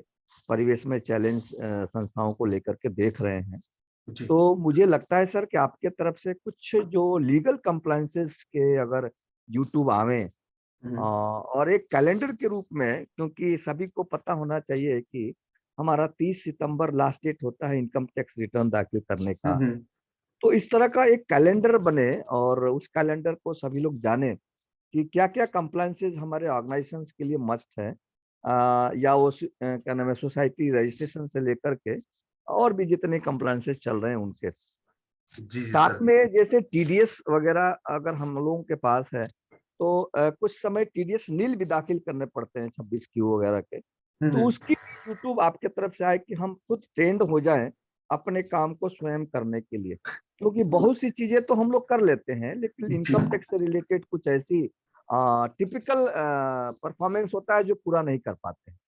परिवेश में चैलेंज संस्थाओं को लेकर के देख रहे हैं, जी तो मुझे लगता है सर कि आपके तरफ से कुछ जो लीगल कंप्लायंसेस के अगर यूट्यूब आवे और एक कैलेंडर के रूप में, क्योंकि सभी को पता होना चाहिए कि हमारा 30 सितंबर लास्ट डेट होता है इनकम टैक्स रिटर्न दाखिल करने का। हम्म। तो इस तरह का एक कैलेंडर बने और उस कैलेंडर को सभी लोग जाने कि क्या क्या कंप्लायंसेस हमारे ऑर्गेनाइजेशंस के लिए मस्ट है, या वो क्या नाम है, सोसाइटी रजिस्ट्रेशन से लेकर के और भी जितने कंप्लायंसेस चल रहे हैं उनके जी साथ सर। में। जैसे टीडीएस वगैरह अगर हम लोगों के पास है तो कुछ समय टीडीएस नील भी दाखिल करने पड़ते हैं 26 क्यू वगैरह के। तो उसकी यूट्यूब आपके तरफ से आए कि हम खुद ट्रेंड हो जाएं अपने काम को स्वयं करने के लिए, क्योंकि बहुत सी चीजें तो हम लोग कर लेते हैं लेकिन जी इनकम टैक्स से रिलेटेड कुछ ऐसी टिपिकल परफॉर्मेंस होता है जो पूरा नहीं कर पाते हैं।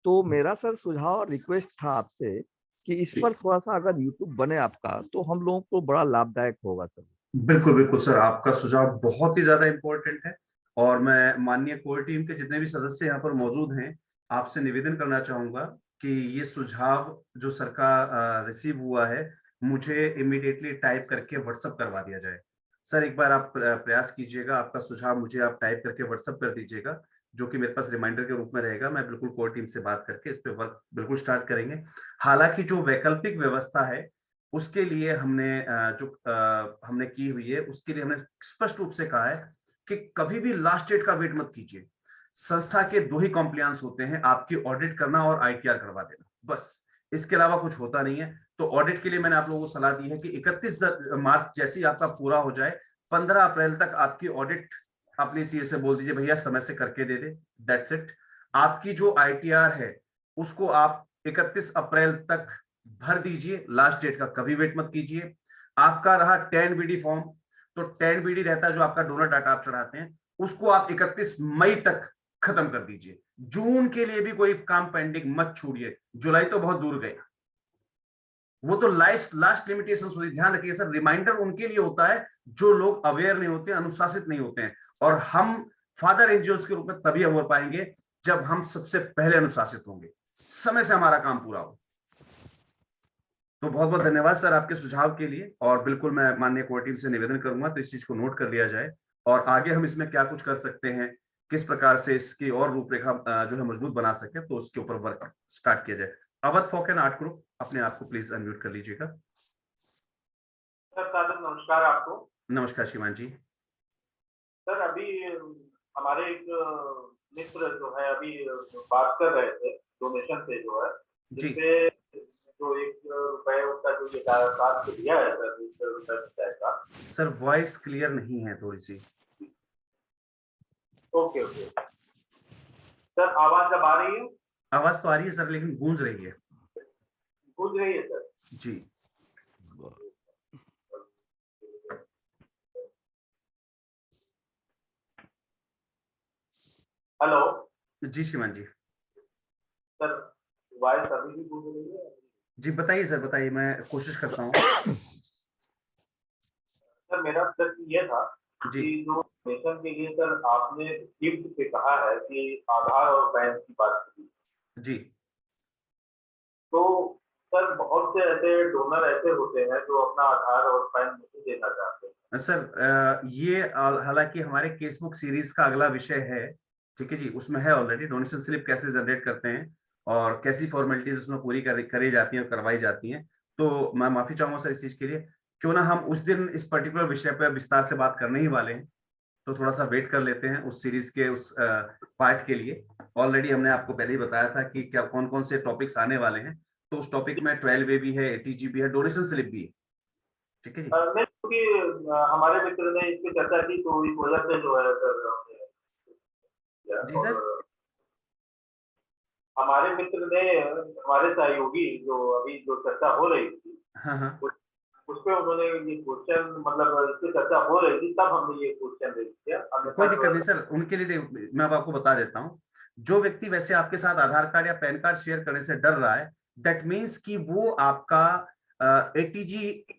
तो मेरा सर सुझाव और रिक्वेस्ट था आपसे कि इस पर थोड़ा सा अगर यूट्यूब बने आपका तो हम लोगों को बड़ा लाभदायक होगा सर। बिल्कुल बिल्कुल सर, आपका सुझाव बहुत ही ज्यादा इंपॉर्टेंट है और मैं माननीय कोर टीम के जितने भी सदस्य यहाँ पर मौजूद हैं, आपसे निवेदन करना चाहूंगा कि ये सुझाव जो सर का रिसीव हुआ है, मुझे इमीडिएटली टाइप करके व्हाट्सएप करवा दिया जाए। सर एक बार आप प्रयास कीजिएगा, आपका सुझाव मुझे आप टाइप करके व्हाट्सएप कर दीजिएगा, जो कि मेरे पास रिमाइंडर के रूप में रहेगा। मैं बिल्कुल कोर टीम से बात करके इस पे वर्क बिल्कुल स्टार्ट करेंगे। हालांकि जो वैकल्पिक व्यवस्था है उसके लिए हमने हमने की हुई है, उसके लिए हमने स्पष्ट रूप से कहा है कि कभी भी लास्ट डेट का वेट मत कीजिए। संस्था के 2 ही कॉम्प्लायंस होते हैं, आपकी ऑडिट करना और आईटीआर करवा देना, बस। इसके अलावा कुछ होता नहीं है। तो ऑडिट के लिए मैंने आप लोगों को सलाह दी है कि 31 मार्च जैसे ही आपका पूरा हो जाए, 15 अप्रैल तक आपकी ऑडिट अपनी सीए से बोल दीजिए भैया समय से करके दे दे, दैट्स इट। आपकी जो आईटीआर है उसको आप 31 अप्रैल तक भर दीजिए, लास्ट डेट का कभी वेट मत कीजिए। आपका रहा 10BD फॉर्म, तो 10BD रहता है जो आपका डोनर डाटा आप चढ़ाते हैं, उसको आप 31 मई तक खत्म कर दीजिए। जून के लिए भी कोई काम पेंडिंग मत छोड़िए, जुलाई तो बहुत दूर गया, वो तो लास्ट लिमिटेशन होती है। ध्यान रखिए सर, रिमाइंडर उनके लिए होता है जो लोग अवेयर नहीं होते, अनुशासित नहीं होते हैं। और हम फादर एनजीओस के रूप में तभी अवेयर पाएंगे जब हम सबसे पहले अनुशासित होंगे, समय से हमारा काम पूरा हो। तो बहुत बहुत धन्यवाद सर आपके सुझाव के लिए, और बिल्कुल मैं माननीय कोर टीम से निवेदन करूंगा तो इस चीज को नोट कर लिया जाए और आगे हम इसमें क्या कुछ कर सकते हैं, किस प्रकार से इसकी और रूपरेखा जो है मजबूत बना सके, तो उसके ऊपर वर्क स्टार्ट किया जाए। अवध फोक एंड आर्ट ग्रुप, अपने आप को प्लीज अनम्यूट कर लीजिएगा। सर नमस्कार आपको। नमस्कार श्रीमान जी। सर अभी हमारे एक मित्र जो है अभी बात कर रहे थे डोनेशन से जो है, जिसपे जो 1 रुपए उसका जो कागज दिया है सर, 1 रुपए का। सर वॉइस क्लियर नहीं है थोड़ी सी। ओके ओके सर, आवाज अब आ रही है? आवाज तो आ रही है सर, लेकिन गूंज रही है। गूंज रही है सर जी। हेलो जी श्रीमान जी। सर, वॉइस अभी भी गूंज रही है? जी बताइए सर, बताइए, मैं कोशिश करता हूँ। सर मेरा प्रश्न ये था जी कि जो डोनेशन के लिए सर आपने गिफ्ट पे कहा है कि आधार और पैन की बात की, जी। तो सर बहुत से ऐसे डोनर ऐसे होते हैं जो अपना आधार और पैन नहीं देना चाहते? सर ये हालांकि हमारे केसबुक सीरीज का अगला विषय है, ठीक है जी, उसमें है ऑलरेडी डोनेशन स्लिप कैसे जनरेट करते हैं और कैसी फॉर्मेलिटीज उसमें पूरी करी जाती हैं और करवाई जाती हैं। तो मैं माफी चाहूंगा सर इस चीज के लिए, क्यों ना हम उस दिन इस पर्टिकुलर विषय पर विस्तार से बात करने ही वाले हैं, तो थोड़ा सा वेट कर लेते हैं उस सीरीज के उस पार्ट के लिए। ऑलरेडी हमने आपको पहले ही बताया था कि क्या कौन कौन से टॉपिक्स आने वाले हैं, तो उस टॉपिक में 12A भी है, ATG भी है, डोनेशन स्लिप भी है, ठीक है जी। नहीं, क्योंकि हमारे मित्र ने इस पे चर्चा की तो इस वजह से जो है सर जी सर, हमारे मित्र ने, हमारे सहयोगी जो अभी जो चर्चा हो रही थी, हाँ, उस पे उन्होंने ये क्वेश्चन, मतलब इस पे चर्चा हो रही थी तब हमने ये क्वेश्चन रेज किया। कोई दिक्कत नहीं सर, उनके लिए मैं अब आपको बता देता हूँ। जो व्यक्ति वैसे आपके साथ आधार कार्ड या पैन कार्ड शेयर करने से डर रहा है, दैट मीन्स कि वो आपका ATG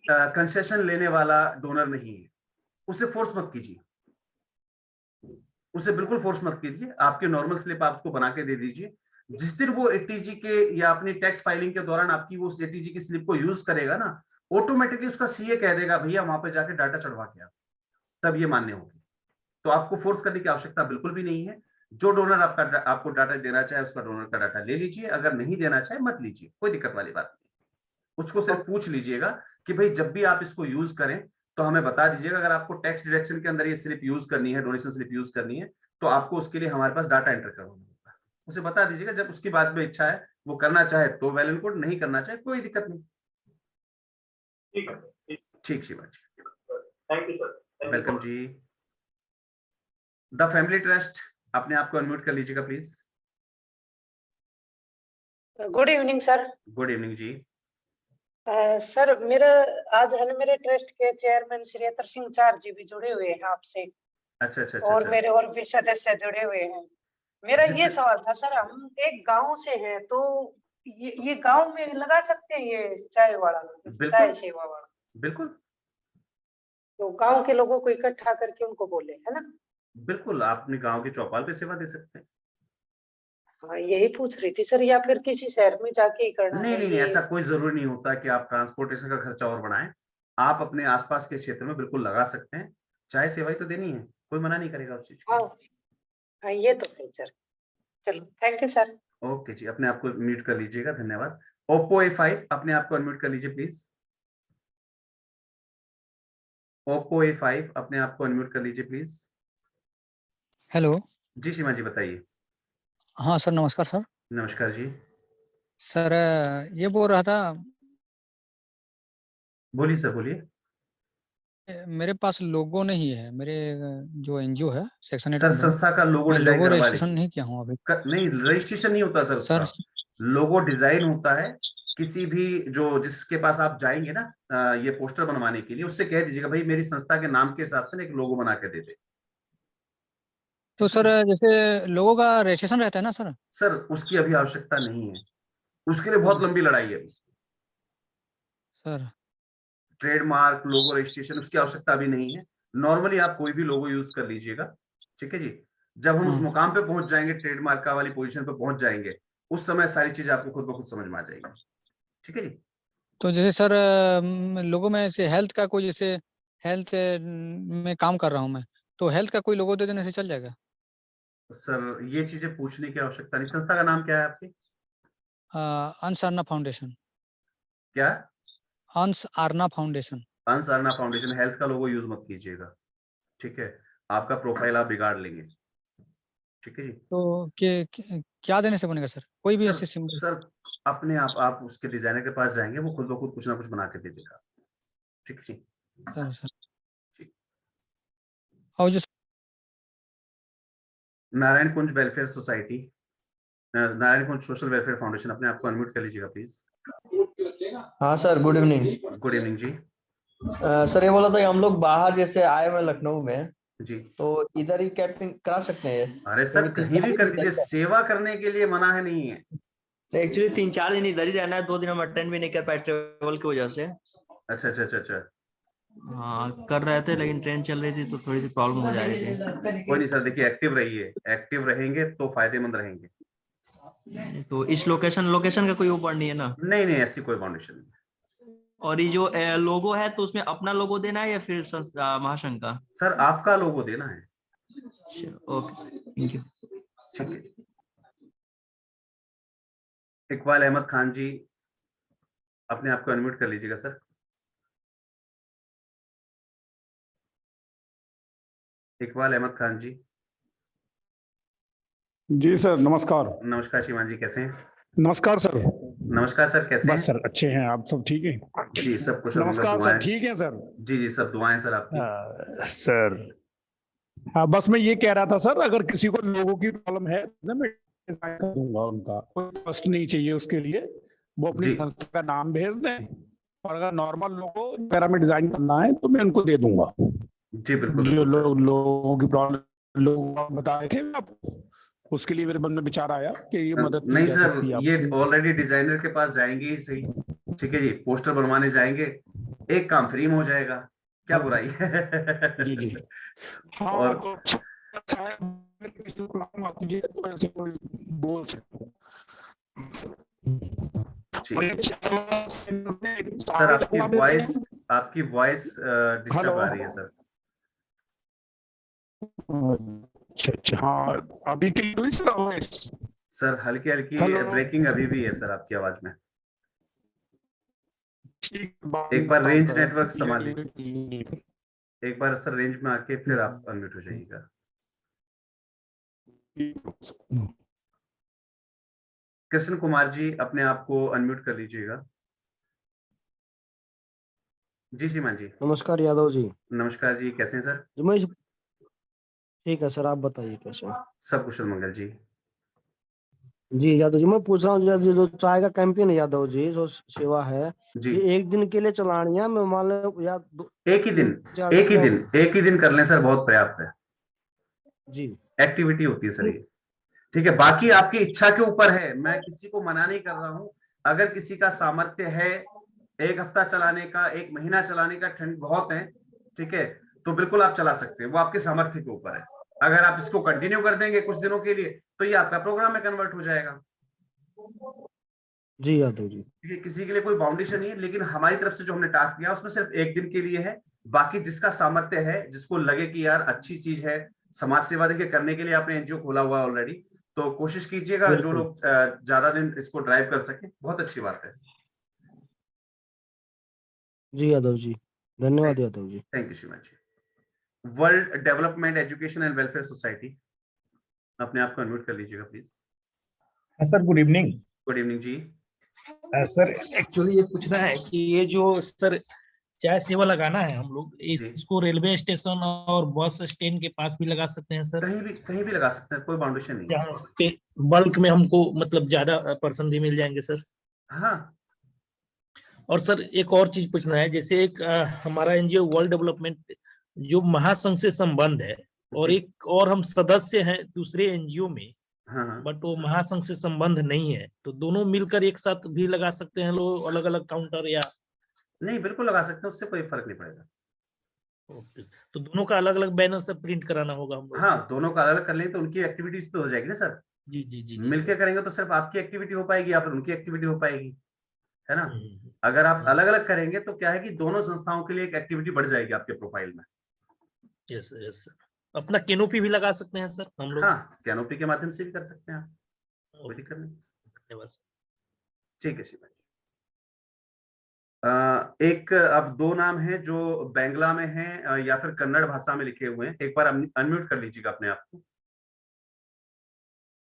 कंसेशन लेने वाला डोनर नहीं है। उसे फोर्स मत कीजिए, उसे बिल्कुल फोर्स मत कीजिए। आपके नॉर्मल स्लिप आप उसको बना के दे दीजिए। जिस दिन वो ATG के या अपनी टैक्स फाइलिंग के दौरान आपकी वो ATG की स्लिप को यूज करेगा ना, ऑटोमेटिकली उसका CA कह देगा भैया वहां पे जाके डाटा चढ़वा के आओ, तब ये मान्य होगी। तो आपको फोर्स करने की आवश्यकता बिल्कुल भी नहीं है। जो डोनर आपको डाटा देना चाहे उसका डोनर का डाटा ले लीजिए, अगर नहीं देना चाहे मत लीजिए, कोई दिक्कत वाली बात नहीं। उसको सिर्फ पूछ लीजिएगा कि भाई जब भी आप इसको यूज करें तो हमें बता दीजिएगा, अगर आपको टैक्स डिडक्शन के अंदर ये स्लिप यूज करनी है, डोनेशन स्लिप यूज करनी है, तो आपको उसके लिए हमारे पास डाटा एंटर करवाना होगा। उसे बता दीजिएगा, जब उसकी बात में इच्छा है, वो करना चाहे तो वेल एंड गुड, नहीं करना चाहे कोई दिक्कत नहीं। ठीक है, ठीक Shivaji, thank you sir. Welcome जी। द फैमिली ट्रस्ट, अपने आप को अनम्यूट कर लीजिएगा please. Good evening sir. Good evening जी। सर मेरा आज है ना, मेरे ट्रस्ट के चेयरमैन श्री अतर सिंह चार जी भी जुड़े हुए हैं आपसे। अच्छा अच्छा और अच्छा। मेरे और भी सदस्य जुड़े हुए हैं। मेरा ये सवाल था सर, हम एक गांव से हैं तो ये गांव में लगा सकते हैं ये चाय वाला, चाय सेवा वाला? बिल्कुल, तो गांव के लोगों को इकट्ठा करके उनको बोले, है ना? बिल्कुल, आप अपने गांव के चौपाल पे सेवा दे सकते हैं। हाँ, यही पूछ रही थी सर, या फिर किसी शहर में जाके ही करना है? नहीं, ऐसा कोई जरूरी नहीं होता कि आप ट्रांसपोर्टेशन का खर्चा और बढ़ाएं। आप अपने आसपास के क्षेत्र में बिल्कुल लगा सकते हैं, चाहे सेवा ही तो देनी है, कोई मना नहीं करेगा उस चीज को। हाँ, ये तो है सर। चलो, थैंक यू सर। ओके जी, अपने आप को म्यूट कर लीजिएगा, धन्यवाद। Oppo A5, अपने आप को अनम्यूट कर लीजिए प्लीज। Oppo A5, अपने आप को अनम्यूट कर लीजिए प्लीज। हेलो जी सीमा जी बताइए। हाँ सर, नमस्कार सर। नमस्कार जी। सर ये बोल रहा था, बोलिए सर, बोलिए। मेरे पास लोगो नहीं है, मेरे जो NGO है सेक्शन 8 सर कंपनी, संस्था का लोगो मैं डिजाइन लोगो करवा रजिस्ट्रेशन लीजिए। नहीं किया हूँ अभी। नहीं, रजिस्ट्रेशन नहीं होता सर उसका, लोगो डिजाइन होता है। किसी भी जिसके पास आप जाएंगे ना ये पोस्टर बनवाने के लिए, उससे कह दीजिएगा भाई मेरी संस्था के नाम के हिसाब से ना एक लोगो बना के दे दे। तो सर जैसे लोगों का रजिस्ट्रेशन रहता है ना सर? सर उसकी अभी आवश्यकता नहीं है, उसके लिए बहुत लंबी लड़ाई है अभी सर। ट्रेडमार्क, लोगो रजिस्ट्रेशन, उसकी आवश्यकता अभी नहीं है। नॉर्मली आप कोई भी लोगो यूज कर लीजिएगा, ठीक है जी। जब हम उस मुकाम पे पहुंच जाएंगे, ट्रेडमार्क का वाली पोजीशन पे पहुंच जाएंगे, उस समय सारी चीजें आपको खुद ब खुद समझ में आ जाएगी, ठीक है जी। तो जैसे सर लोगों में से हेल्थ का कोई, जैसे हेल्थ में काम कर रहा हूँ मैं, तो हेल्थ का कोई लोगो दे देने से चल जाएगा? सर ये चीजें पूछने की आवश्यकता नहीं। संस्था का नाम क्या है आपकी? अंश आरना फाउंडेशन। क्या? अंश आरना फाउंडेशन। अंश आरना फाउंडेशन। हेल्थ का लोगो यूज मत कीजिएगा, ठीक है, आपका प्रोफाइल आप बिगाड़ लेंगे, ठीक है जी। तो क्या देने से बनेगा सर? कोई भी ऐसे सिंबल? सर अपने आप उसके डिजाइनर के पास जाएंगे, वो खुद ब खुद कुछ ना कुछ बना के दे देगा, ठीक है जी। सर और जो Narayan Kunj welfare society, Narayan Kunj social welfare foundation, अपने आप को अनम्यूट कर लीजिएगा प्लीज। हाँ sir, good evening. Good evening जी। सर ये बोला था कि हम लोग बाहर जैसे आए हुए लखनऊ में जी, तो इधर ही कैंपिंग करा सकते हैं? अरे सर कहीं भी कर दीजिए, सेवा करने के लिए मना है नहीं है। एक्चुअली 3-4 दिन इधर ही रहना है, 2 दिन हम अटेंड भी नहीं कर पाए ट्रेवल की वजह से। अच्छा अच्छा अच्छा अच्छा। हाँ कर रहे थे, लेकिन ट्रेन चल रही थी तो थोड़ी सी प्रॉब्लम हो जा रही थी। कोई नहीं सर, देखिए एक्टिव रहिए, एक्टिव रहेंगे तो फायदेमंद रहेंगे। तो इस लोकेशन का कोई ऊपर नहीं है ना? नहीं, ऐसी कोई बाउंडेशन नहीं। और ये जो लोगो है तो उसमें अपना लोगो देना है या फिर महासंघ का? सर आपका लोगो देना है। Okay, thank you. ठीक है। इकबाल अहमद खान जी, अपने आप को अनम्यूट कर लीजिएगा सर। इकबाल अहमद खान जी। जी सर, नमस्कार। नमस्कार श्रीमान जी, कैसे हैं? नमस्कार सर। नमस्कार सर, कैसे हैं? बस सर अच्छे हैं, आप सब ठीक हैं? जी सब कुछ नमस्कार सर, ठीक है सर। जी जी सब दुआएं सर आपकी। सर हाँ, बस मैं ये कह रहा था सर, अगर किसी को लोगों की प्रॉब्लम है ना, मैं डिजाइन कर दूंगा उनका, कोई कॉस्ट नहीं चाहिए उसके लिए, वो अपनी संस्था का नाम भेज दें, और अगर नॉर्मल लोगो वगैरह में डिजाइन करना है तो मैं उनको दे दूंगा। जी बिल्कुल। जो लोगों की प्रॉब्लम लोग बता रहे थे आपको, उसके लिए मेरे मन में विचार आया कि ये मदद नहीं सर, ये ऑलरेडी डिजाइनर के पास जाएंगे ही सही। ठीक है जी, पोस्टर बनवाने जाएंगे, एक काम फ्री में हो जाएगा, क्या बुराई है? जी जी हाँ, और तो ऐसे कोई बोल सकते हैं। सर आपकी वॉइस डिस्टर्ब आ रही है सर। अच्छा हाँ, अभी ठीक हुई सर? हल्की हल्की ब्रेकिंग अभी भी है सर आपकी आवाज में। एक बार रेंज नेटवर्क संभालिए, एक बार सर रेंज में आके फिर आप अनम्यूट हो जाइएगा। कृष्ण कुमार जी, अपने आप को अनम्यूट कर लीजिएगा। जी श्रीमान जी। नमस्कार यादव जी। नमस्कार जी, कैसे हैं सर? जी मैं ठीक है सर, आप बताइए कैसे? सब कुशल मंगल जी। जी यादव जी, मैं पूछ रहा हूँ जो चाय का कैंपेन है यादव जी, जो सेवा है जी, ये एक दिन के लिए चलानी है, मैं मान लो या एक ही दिन कर लें सर, बहुत पर्याप्त है जी। एक्टिविटी होती है सर ये। ठीक है, बाकी आपकी इच्छा के ऊपर है, मैं किसी को मना नहीं कर रहा हूं। अगर किसी का सामर्थ्य है एक हफ्ता चलाने का, एक महीना चलाने का, ठंड बहुत है, ठीक है, तो बिल्कुल आप चला सकते हैं, वो आपके सामर्थ्य के ऊपर है। अगर आप इसको कंटिन्यू कर देंगे कुछ दिनों के लिए तो ये आपका प्रोग्राम में कन्वर्ट हो जाएगा। जी यादव जी। किसी के लिए कोई बाउंडेशन नहीं है, लेकिन हमारी तरफ से जो हमने टास्क दिया उसमें सिर्फ एक दिन के लिए है। बाकी जिसका सामर्थ्य है, जिसको लगे कि यार अच्छी चीज है, समाज सेवा देखिए करने के लिए आपने एनजीओ खोला हुआ है ऑलरेडी, तो कोशिश कीजिएगा जो लोग ज्यादा दिन इसको ड्राइव कर सके, बहुत अच्छी बात है। जी यादव जी, धन्यवाद यादव जी। थैंक यू श्रीमान जी। World development education and welfare society, अपने आप को अनम्यूट कर लीजिएगा please. Sir good evening. Good evening जी। सर एक्चुअली ये पूछना है कि ये जो सर चाय सेवा लगाना है हम लोग, इसको रेलवे स्टेशन और बस स्टैंड के पास भी लगा सकते हैं सर? कहीं भी लगा सकते हैं, कोई बाउंडेशन नहीं। जहाँ पे बल्क में हमको मतलब ज्यादा पर्सन भी मिल जाएंगे सर? हाँ। और सर एक और चीज पूछना है, जैसे एक हमारा एनजीओ वर्ल्ड डेवलपमेंट जो महासंघ से संबंध है, और एक और हम सदस्य हैं दूसरे एनजीओ में, हाँ। बट वो महासंघ से संबंध नहीं है, तो दोनों मिलकर एक साथ भी लगा सकते हैं लोग, अलग अलग काउंटर या? नहीं, बिल्कुल लगा सकते हैं, उससे कोई फर्क नहीं पड़ेगा। ओके, तो दोनों का अलग अलग बैनर से प्रिंट कराना होगा हम लोग? हाँ, दोनों का अलग कर लें तो उनकी एक्टिविटीज तो हो जाएगी ना सर। जी जी जी। मिलके करेंगे तो सिर्फ आपकी एक्टिविटी हो पाएगी या फिर उनकी एक्टिविटी हो पाएगी, है ना? अगर आप अलग अलग करेंगे तो क्या है कि दोनों संस्थाओं के लिए एक एक्टिविटी बढ़ जाएगी आपके प्रोफाइल में। Yes sir. अपना कैनोपी भी लगा सकते हैं सर हम लोग? हाँ, कैनोपी के माध्यम से भी कर सकते हैं आप, कोई दिक्कत नहीं। धन्यवाद। ठीक है शिवा। एक अब दो नाम हैं जो बांग्ला में हैं या फिर कन्नड़ भाषा में लिखे हुए हैं, एक बार अनम्यूट कर लीजिएगा अपने आप को।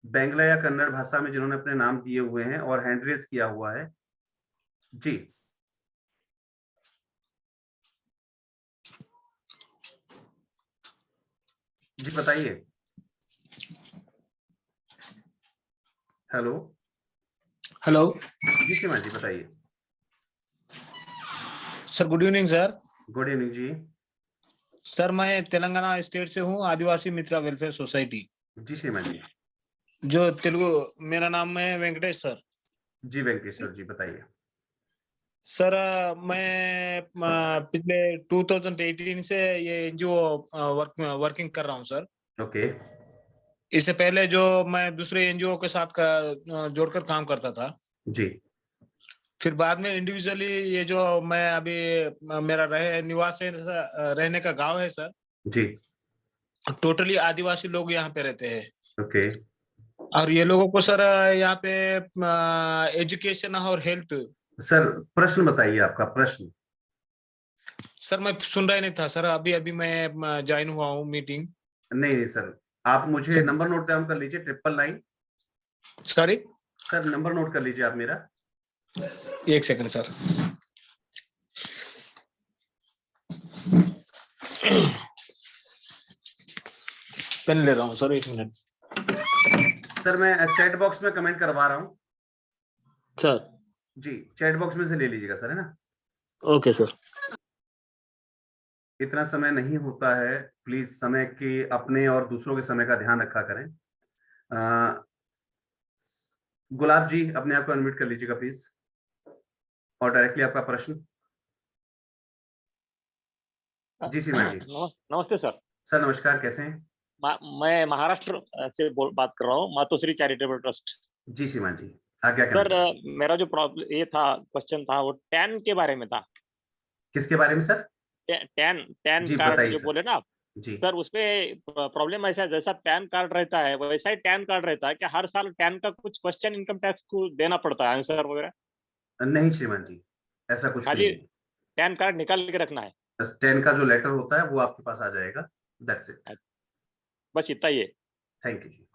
बांग्ला या कन्नड़ भाषा में जिन्होंने अपने नाम दिए हुए हैं और हैंड रेज किया हुआ है जी। जी बताइए। हेलो हेलो जी शिवा जी बताइए। Sir good evening sir. Good evening जी। सर मैं तेलंगाना स्टेट से हूँ, आदिवासी मित्रा वेलफेयर सोसाइटी। जी शिवा जी। जो तेलुगु, मेरा नाम है वेंकटेश सर। जी वेंकटेश्वर जी बताइए। सर मैं पिछले 2018 से ये एनजीओ वर्किंग कर रहा हूँ सर। ओके। इससे पहले जो मैं दूसरे एनजीओ के साथ जोड़कर काम करता था जी। फिर बाद में इंडिविजुअली ये जो मैं अभी मेरा निवास है रहने का गांव है सर जी। टोटली आदिवासी लोग यहाँ पे रहते हैं। ओके। और ये लोगों को सर यहाँ पे एजुकेशन और हेल्थ। सर प्रश्न बताइए, आपका प्रश्न। सर मैं सुन रहा नहीं था सर, अभी अभी मैं ज्वाइन हुआ हूँ मीटिंग। नहीं सर, आप मुझे नंबर नोट डाउन कर लीजिए, 999। सॉरी सर, नंबर नोट कर लीजिए आप मेरा। 1 सेकंड सर। पेन ले रहा हूँ सर, 1 मिनट। सर मैं चैट बॉक्स में कमेंट करवा रहा हूँ सर। जी, चैट बॉक्स में से ले लीजिएगा सर, है ना? Okay sir. इतना समय नहीं होता है, प्लीज समय के, अपने और दूसरों के समय का ध्यान रखा करें। गुलाब जी, अपने आप को अनम्यूट कर लीजिएगा प्लीज, और डायरेक्टली आपका प्रश्न। जी श्रीमान जी। नमस्ते सर। सर नमस्कार, कैसे हैं? मैं महाराष्ट्र से बात कर रहा हूँ, मातोश्री चैरिटेबल ट्रस्ट। जी श्रीमान जी, क्या सर मेरा जो प्रॉब्लम ये था, क्वेश्चन था, वो टैन के बारे में था। किसके बारे में सर? टैन जी, कार्ड बताइए जो सर। बोले ना आप। जी सर उसपे प्रॉब्लम ऐसा है, जैसा पैन कार्ड रहता है वैसा ही टैन कार्ड रहता है कि हर साल टैन का कुछ क्वेश्चन इनकम टैक्स को देना पड़ता है आंसर वगैरह? नहीं श्रीमान जी, ऐसा कुछ खाली नहीं है। पैन कार्ड निकाल के रखना है? बस 10 का जो लेटर होता है वो आपके पास आ जाएगा, दैट्स इट। बस इतना ही है। Thank you ji.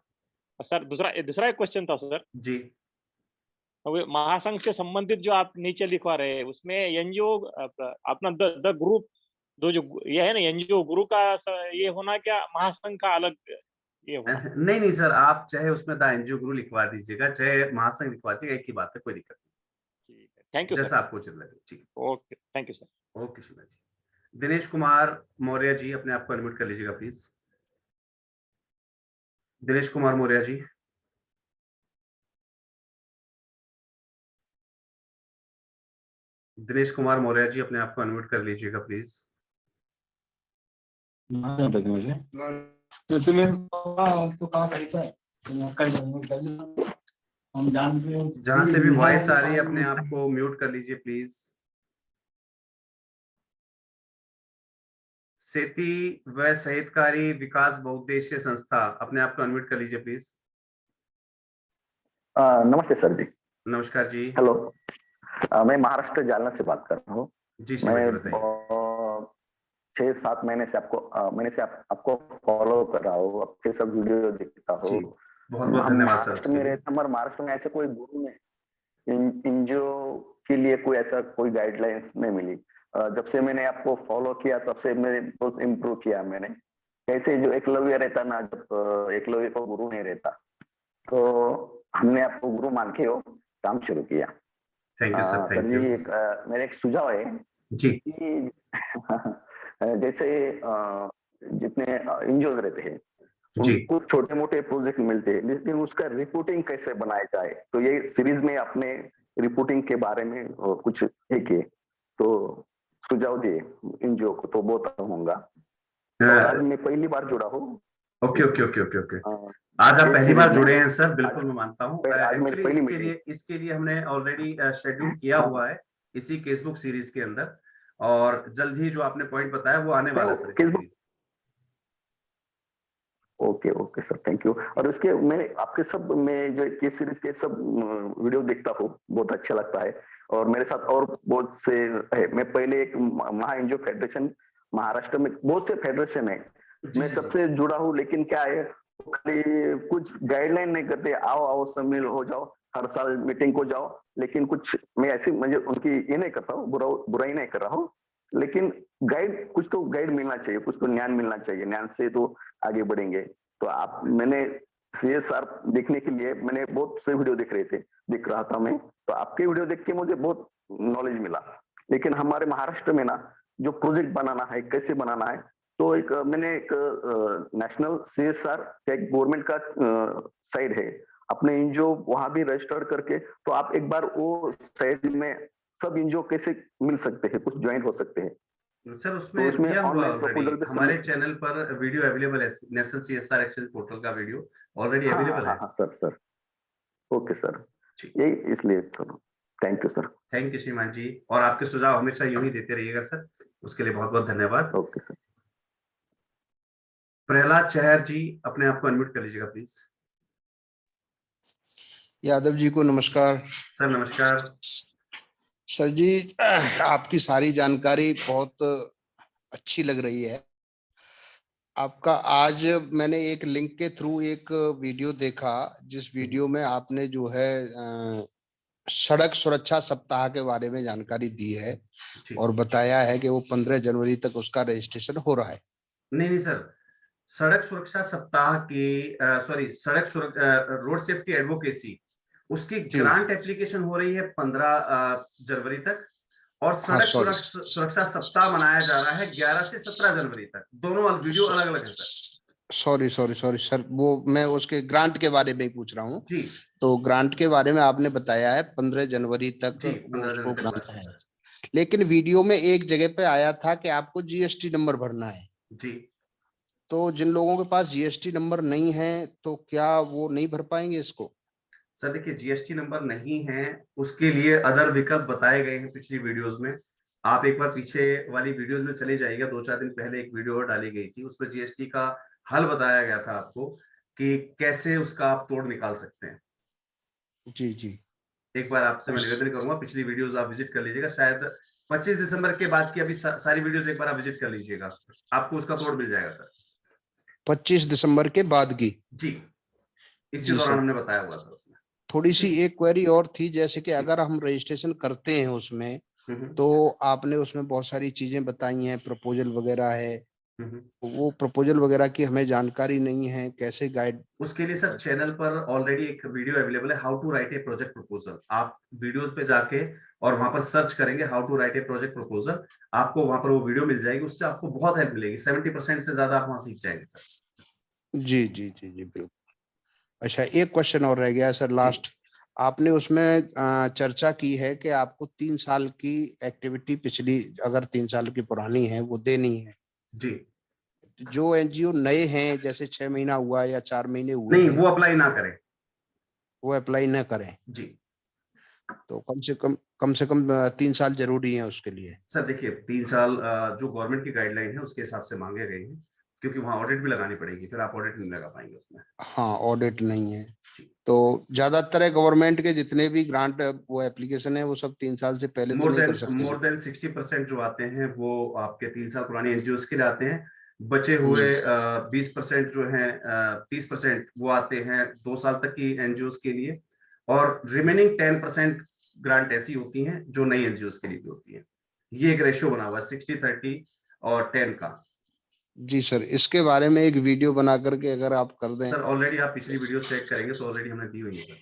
सर दूसरा एक क्वेश्चन था सर जी। महासंघ से संबंधित जो आप नीचे लिखवा रहे हैं उसमें एनजीओ अपना द ग्रुप, जो ये है ना एनजीओ गुरु का ये होना, क्या महासंघ का अलग ये होना? नहीं सर, आप चाहे उसमें द एनजीओ गुरु लिखवा दीजिएगा, चाहे महासंघ लिखवा दीजिएगा, एक ही बात है, कोई दिक्कत नहीं। थैंक यू जैसा सर। आपको उचित लगे। ठीक, okay, thank you sir. Okay श्रीमान जी। दिनेश कुमार मौर्य जी, अपने आप को अनम्यूट कर लीजिएगा प्लीज। दिनेश कुमार मौर्य जी। दिनेश कुमार मौर्य जी, अपने आप को अनम्यूट कर लीजिएगा प्लीज। जहां से भी वॉइस आ रही है अपने आप को म्यूट कर लीजिए प्लीज। सेती व सहितकारी विकास बहुउद्देशीय संस्था, अपने आप को अनम्यूट कर लीजिए प्लीज। नमस्ते सर जी। नमस्कार जी। हेलो, मैं महाराष्ट्र जालना से बात कर रहा हूँ। जी मैं 6-7 महीने से आपको फॉलो कर रहा हूँ, आपके सब वीडियो देखता हूँ। बहुत बहुत धन्यवाद सर। महाराष्ट्र में ऐसे कोई गुरु ने एनजीओ के लिए कोई गाइडलाइंस नहीं मिली। जब से मैंने आपको फॉलो किया तब से मैंने बहुत इम्प्रूव किया। मैंने कैसे जो एकलव्य रहता ना, जब एकलव्य को गुरु नहीं रहता तो हमने आपको गुरु मान के काम शुरू किया। Thank you sir, thank you. मेरा एक सुझाव है जी कि जैसे जितने एनजीओ रहते हैं उनको छोटे मोटे प्रोजेक्ट मिलते हैं, लेकिन उसका रिपोर्टिंग कैसे बनाया जाए, तो ये सीरीज में अपने रिपोर्टिंग के बारे में कुछ है तो सुझाव दिए एनजीओ को, तो बहुत होगा। और आज मैं पहली बार जुड़ा हूँ। Okay okay okay okay okay. आज आप पहली बार जुड़े हैं सर, बिल्कुल मैं मानता हूँ। एक्चुअली इसके लिए हमने ऑलरेडी शेड्यूल किया हुआ है इसी केसबुक सीरीज के अंदर, और जल्द ही जो आपने पॉइंट बताया वो आने वाला है सर इस series. Okay sir, thank you. और उसके मैं आपके सब में जो केस सीरीज के सब वीडियो देखता हूँ, बहुत अच्छा लगता है। और मेरे साथ और बहुत से है। मैं पहले एक महा एनजीओ फेडरेशन, महाराष्ट्र में बहुत से फेडरेशन है, मैं सबसे जुड़ा हूँ, लेकिन क्या है कुछ गाइडलाइन नहीं करते। आओ शामिल हो जाओ, हर साल मीटिंग को जाओ, लेकिन कुछ मैं ऐसी मुझे उनकी ये नहीं करता हूँ, बुराई नहीं कर रहा हूँ, लेकिन कुछ तो गाइड मिलना चाहिए, कुछ तो ज्ञान मिलना चाहिए, ज्ञान से तो आगे बढ़ेंगे। तो मैंने CSR देखने के लिए मैंने बहुत से वीडियो देख रहा था मैं, तो आपके वीडियो देख के मुझे बहुत नॉलेज मिला। लेकिन हमारे महाराष्ट्र में ना जो प्रोजेक्ट बनाना है, कैसे बनाना है, तो मैंने एक नेशनल CSR का एक गवर्नमेंट का साइड है, अपने एनजीओ वहां भी रजिस्टर करके, तो आप एक बार वो साइड में सब एनजीओ कैसे मिल सकते हैं, कुछ ज्वाइन हो सकते हैं सर। उसमें दिया हुआ ऑलरेडी हमारे चैनल पर वीडियो अवेलेबल है, नेशनल CSR एक्शन पोर्टल का वीडियो ऑलरेडी अवेलेबल है। सर ओके सर, यही इसलिए thank you sir. Thank you श्रीमान जी, और आपके सुझाव हमेशा यूं ही देते रहिएगा सर, उसके लिए बहुत बहुत धन्यवाद। Okay sir. प्रहलाद चहर जी, अपने आप को अनम्यूट कर लीजिएगा प्लीज। यादव जी को नमस्कार। सर नमस्कार। सर जी, आपकी सारी जानकारी बहुत अच्छी लग रही है। आपका आज मैंने एक लिंक के थ्रू एक वीडियो देखा, जिस वीडियो में आपने जो है सड़क सुरक्षा सप्ताह के बारे में जानकारी दी है और बताया है कि वो 15 जनवरी तक उसका रजिस्ट्रेशन हो रहा है। नहीं सर, सड़क सुरक्षा सप्ताह की सड़क रोड सेफ्टी एडवोकेसी, उसकी ग्रांट एप्लीकेशन हो रही है 15 जनवरी तक, और सड़क सुरक्षा सप्ताह मनाया जा रहा है 11 से 17 जनवरी तक। दोनों वीडियो अलग अलग है सर। सॉरी सर, वो मैं उसके ग्रांट के बारे में ही पूछ रहा हूँ। तो ग्रांट के बारे में आपने बताया है 15 जनवरी तक उसको ग्रांट है, लेकिन वीडियो में एक जगह पे आया था कि आपको जीएसटी नंबर भरना है जी। तो जिन लोगों के पास जीएसटी नंबर नहीं है तो क्या वो नहीं भर पाएंगे इसको? सर देखिए, जीएसटी नंबर नहीं है, उसके लिए अदर विकल्प बताए गए हैं पिछली वीडियोस में। आप एक बार पीछे वाली वीडियोस में चले जाइएगा, 2-4 दिन पहले एक वीडियो और डाली गई थी, उसमें जीएसटी का हल बताया गया था आपको कि कैसे उसका आप तोड़ निकाल सकते हैं। जी। एक बार आपसे मैं निवेदन करूंगा, पिछली वीडियोस आप विजिट कर लीजिएगा। शायद 25 दिसंबर के बाद की अभी सारी वीडियोस एक बार आप विजिट कर लीजिएगा, आपको उसका तोड़ मिल जाएगा सर। 25 दिसंबर के बाद की? जी, इसी दौरान हमने बताया हुआ सर। थोड़ी सी एक क्वेरी और थी, जैसे कि अगर हम रजिस्ट्रेशन करते हैं उसमें, तो आपने उसमें बहुत सारी चीजें बताई हैं, प्रपोजल वगैरह है, वो प्रपोजल वगैरह की हमें जानकारी नहीं है, कैसे गाइड? उसके लिए सर चैनल पर ऑलरेडी एक वीडियो अवेलेबल है, how to write a project proposal. आप वीडियोस पे जाके और वहां पर सर्च करेंगे how to write a project proposal, आपको वहां पर वो वीडियो मिल जाएगी। उससे आपको बहुत हेल्प मिलेगी, 70% से ज्यादा आप वहां सीख जाएंगे सर। जी बिल्कुल। अच्छा, एक क्वेश्चन और रह गया सर, लास्ट। आपने उसमें चर्चा की है कि आपको 3 साल की एक्टिविटी पिछली, अगर 3 साल की पुरानी है, वो देनी है जी। जो एनजीओ नए हैं, जैसे 6 महीना हुआ या 4 महीने हुए नहीं, वो अप्लाई ना करें। वो अप्लाई ना करें जी। तो कम से कम 3 साल जरूरी है उसके लिए? सर देखिए, 3 साल जो गवर्नमेंट की गाइडलाइन है उसके हिसाब से मांगे गए हैं, क्योंकि वहाँ ऑडिट भी लगानी पड़ेगी, फिर आप ऑडिट नहीं लगा पाएंगे उसमें। हाँ, ऑडिट नहीं है तो ज्यादातर गवर्नमेंट के जितने भी ग्रांट वो एप्लीकेशन है, वो सब 3 साल से पहले तो नहीं कर सकते। मोर देन 60% जो आते हैं वो आपके 3 साल पुराने एनजीओ के लिए आते हैं। बचे हुए 20% जो है 30% वो आते हैं 2 साल तक की एनजीओ के लिए, और रिमेनिंग 10% ग्रांट ऐसी होती हैं जो नई एनजीओ के लिए भी होती है। ये एक रेशियो बना हुआ है 60-30 और 10 का। जी सर, इसके बारे में एक वीडियो बना करके अगर आप कर दें। सर ऑलरेडी आप पिछली वीडियो चेक करेंगे तो ऑलरेडी हमने दी हुई है सर।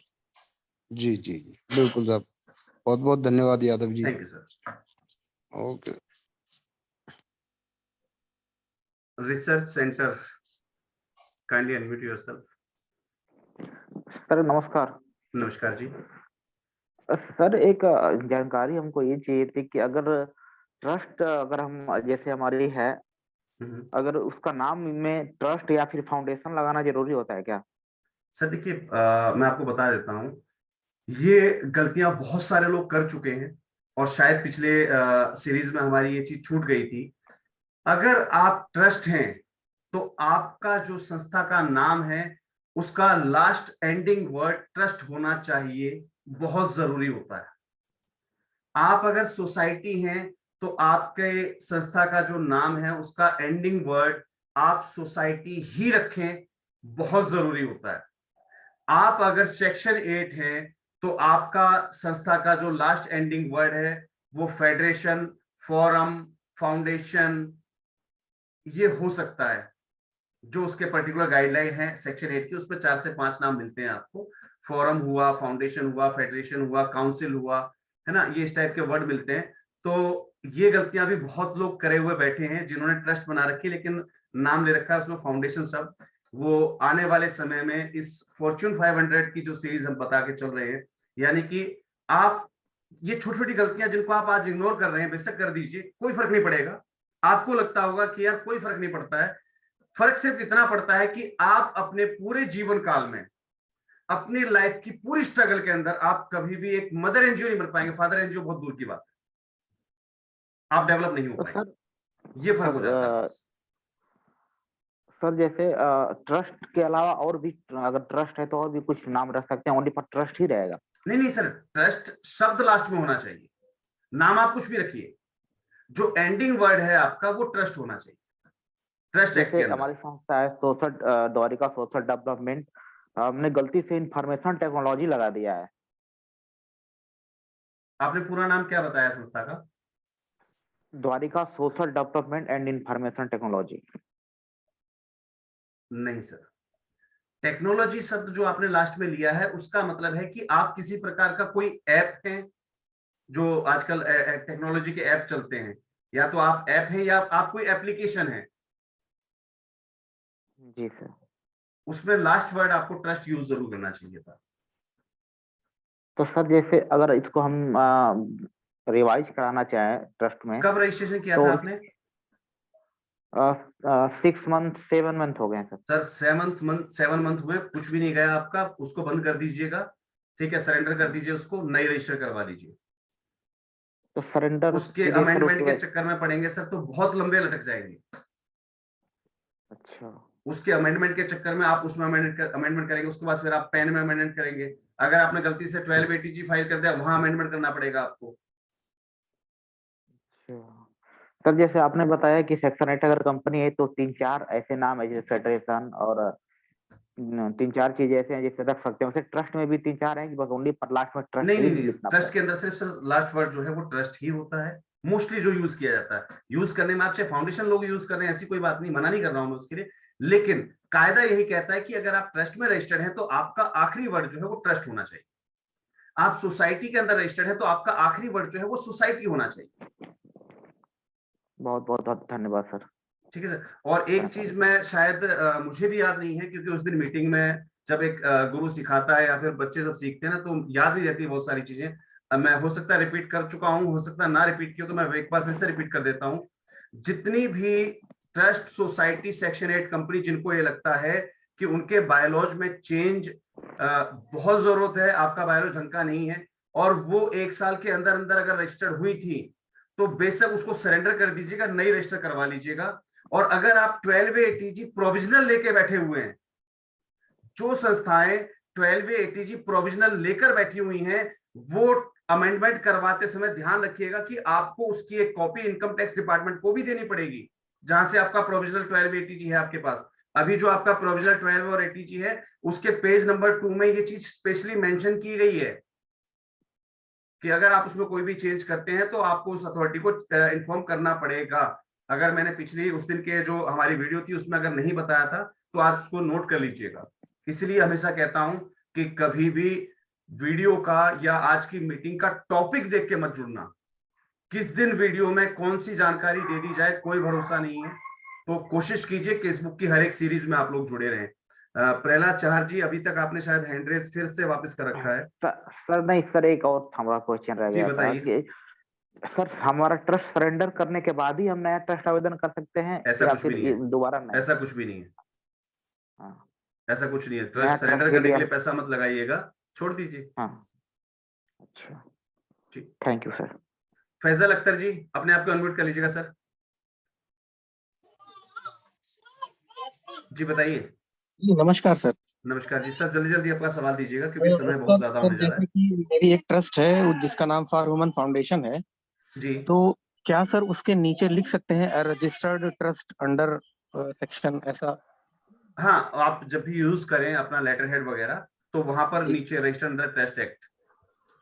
जी बिल्कुल साहब, बहुत बहुत धन्यवाद Yadav ji. Thank you sir. Okay. Research centre, kindly unmute yourself. Sir नमस्कार। नमस्कार जी। सर एक जानकारी हमको ये चाहिए थी कि अगर ट्रस्ट, अगर हम जैसे हमारी है, अगर उसका नाम में ट्रस्ट या फिर फाउंडेशन लगाना जरूरी होता है क्या? सर देखिए, मैं आपको बता देता हूँ, ये गलतियां बहुत सारे लोग कर चुके हैं और शायद पिछले सीरीज में हमारी ये चीज छूट गई थी। अगर आप ट्रस्ट हैं तो आपका जो संस्था का नाम है उसका लास्ट एंडिंग वर्ड ट्रस्ट होना चाहिए, बहुत जरूरी होता है। आप अगर सोसाइटी हैं तो आपके संस्था का जो नाम है उसका एंडिंग वर्ड आप सोसाइटी ही रखें, बहुत जरूरी होता है। आप अगर सेक्शन 8 हैं तो आपका संस्था का जो लास्ट एंडिंग वर्ड है वो फेडरेशन, फोरम, फाउंडेशन ये हो सकता है। जो उसके पर्टिकुलर गाइडलाइन है सेक्शन 8 की, उस पर 4 से 5 नाम मिलते हैं आपको। फोरम हुआ, फाउंडेशन हुआ, फेडरेशन हुआ, काउंसिल हुआ, है ना, ये इस टाइप के वर्ड मिलते हैं। तो ये गलतियां भी बहुत लोग करे हुए बैठे हैं जिन्होंने ट्रस्ट बना रखी लेकिन नाम ले रखा है उसमें फाउंडेशन सब। वो आने वाले समय में इस फॉर्च्यून 500 की जो सीरीज हम बता के चल रहे हैं, यानी कि आप ये छोटी छोटी गलतियां जिनको आप आज इग्नोर कर रहे हैं, बेशक कर दीजिए, कोई फर्क नहीं पड़ेगा। आपको लगता होगा कि यार कोई फर्क नहीं पड़ता है, फर्क सिर्फ इतना पड़ता है कि आप अपने पूरे जीवन काल में अपनी लाइफ की पूरी स्ट्रगल के अंदर आप कभी भी एक मदर एनजीओ नहीं बन पाएंगे, फादर एनजीओ बहुत दूर की बात है, आप डेवलप नहीं हो पाएंगे। ये फर्क हो जाता है बस। सर जैसे ट्रस्ट के अलावा और भी, अगर ट्रस्ट है तो और भी कुछ नाम रख सकते हैं, ओनली पर ट्रस्ट ही रहेगा? नहीं सर, ट्रस्ट शब्द लास्ट में होना चाहिए, नाम आप कुछ भी रखिए, जो एंडिंग वर्ड है आपका वो ट्रस्ट होना चाहिए। ट्रस्ट एक्ट के अंदर हमारी संस्था है सोशल द्वारिका सोशल डेवलपमेंट, हमने गलती से इंफॉर्मेशन टेक्नोलॉजी लगा दिया है। आपने पूरा नाम क्या बताया संस्था का? Dwarika social development and information technology. नहीं सर, टेक्नोलॉजी शब्द जो आपने लास्ट में लिया है उसका मतलब है कि आप किसी प्रकार का कोई ऐप है, जो आजकल टेक्नोलॉजी के ऐप चलते हैं, या तो आप ऐप हैं या आप कोई एप्लीकेशन है। जी सर। उसमें लास्ट वर्ड आपको ट्रस्ट यूज जरूर करना चाहिए था। तो सर जैसे अगर इसको हम रिवाइज कराना चाहें ट्रस्ट में, कब रजिस्ट्रेशन किया तो था आपने? 6 मंथ 7 मंथ हो गए सर। 7 मंथ हुए, कुछ भी नहीं गया आपका, उसको बंद कर दीजिएगा, ठीक है, सरेंडर कर दीजिए उसको, नई रजिस्टर करवा लीजिए। तो सरेंडर उसके अमेंडमेंट के चक्कर में पड़ेंगे सर तो बहुत लंबे लटक जाएंगे। अच्छा। उसके अमेंडमेंट के चक्कर में आप उसमें अमेंडमेंट करेंगे, उसके बाद फिर आप पैन में अमेंडमेंट करेंगे। अगर आपने गलती से 12 ATG फाइल कर दिया, वहां अमेंडमेंट करना पड़ेगा आपको। सर जैसे आपने बताया कि सेक्शन 8 अगर कंपनी है तो 3-4 ऐसे नाम है जैसे फेडरेशन और 3-4 चीजें ऐसे हैं जिससे रख सकते हैं। वैसे ट्रस्ट में भी 3-4 हैं कि बस ओनली पर लास्ट में ट्रस्ट नहीं, ट्रस्ट के अंदर सिर्फ लास्ट वर्ड जो है वो ट्रस्ट ही होता है, मोस्टली जो यूज किया जाता है। यूज करने में आप चाहे फाउंडेशन लोग यूज कर रहे हैं, ऐसी कोई बात नहीं, मना नहीं कर रहा हूं मैं उसके लिए, लेकिन कायदा यही कहता है कि अगर आप ट्रस्ट में रजिस्टर्ड हैं तो आपका आखिरी वर्ड जो है वो ट्रस्ट होना चाहिए। आप सोसाइटी के अंदर रजिस्टर्ड है तो आपका आखिरी वर्ड जो है वो सोसाइटी होना चाहिए। बहुत बहुत धन्यवाद सर। ठीक है सर। और एक चीज मैं शायद मुझे भी याद नहीं है, क्योंकि उस दिन मीटिंग में जब एक गुरु सिखाता है या फिर बच्चे सब सीखते हैं ना, तो याद नहीं रहती बहुत सारी चीजें। मैं हो सकता है रिपीट कर चुका हूं, हो सकता है ना रिपीट किया, तो मैं एक बार फिर से रिपीट कर देता हूं। जितनी भी ट्रस्ट सोसाइटी सेक्शन 8 कंपनी जिनको ये लगता है कि उनके बायोलॉज में चेंज बहुत जरूरत है, आपका बायोलॉज ढंग का नहीं है, और वो 1 साल के अंदर अंदर अगर रजिस्टर्ड हुई थी तो बेशक उसको सरेंडर कर दीजिएगा, नई रजिस्टर करवा लीजिएगा। और अगर आप 12 ATG प्रोविजनल लेके बैठे हुए हैं, जो संस्थाएं 12 ATG प्रोविजनल लेकर बैठी हुई हैं, वो अमेंडमेंट करवाते समय ध्यान रखिएगा कि आपको उसकी एक कॉपी इनकम टैक्स डिपार्टमेंट को भी देनी पड़ेगी, जहां से आपका प्रोविजनल 12 ATG है आपके पास। अभी जो आपका प्रोविजनल 12 और ATG है, उसके पेज नंबर 2 में ये चीज स्पेशली मेंशन की गई है कि अगर आप उसमें कोई भी चेंज करते हैं तो आपको उस अथॉरिटी को इन्फॉर्म करना पड़ेगा। अगर मैंने पिछली उस दिन के जो हमारी वीडियो थी उसमें अगर नहीं बताया था तो आज उसको नोट कर लीजिएगा। इसलिए हमेशा कहता हूं कि कभी भी वीडियो का या आज की मीटिंग का टॉपिक देख के मत जुड़ना। किस दिन वीडियो में कौन सी जानकारी दे दी जाए कोई भरोसा नहीं है, तो कोशिश कीजिए फेसबुक की हर एक सीरीज में आप लोग जुड़े रहें। प्रहलाद चहर जी, अभी तक आपने शायद हैंड रेज फिर से वापस कर रखा है। सर नहीं सर, एक और हमारा क्वेश्चन रह गया था कि सर हमारा ट्रस्ट सरेंडर करने के बाद ही हम नया ट्रस्ट आवेदन कर सकते हैं या फिर दोबारा नहीं? ऐसा कुछ भी नहीं है। हाँ, ऐसा कुछ नहीं है। ट्रस्ट सरेंडर करने के लिए पैसा मत लगाइएगा, छोड़ दीजिए। हाँ, अच्छा ठीक, thank you sir. Faisal Akhtar ji, अपने आप को अनम्यूट कर लीजिएगा सर। जी बताइए। नमस्कार सर। नमस्कार जी सर, जल्दी जल्दी अपना सवाल दीजिएगा क्योंकि समय बहुत ज्यादा होने जा रहा है। मेरी एक ट्रस्ट है जिसका नाम फॉर ह्यूमन फाउंडेशन है जी, तो क्या सर उसके नीचे लिख सकते हैं रजिस्टर्ड ट्रस्ट अंडर सेक्शन ऐसा? हाँ, आप जब भी यूज करें अपना लेटर हेड वगैरह तो वहां पर नीचे रजिस्टर्ड अंडर ट्रस्ट एक्ट,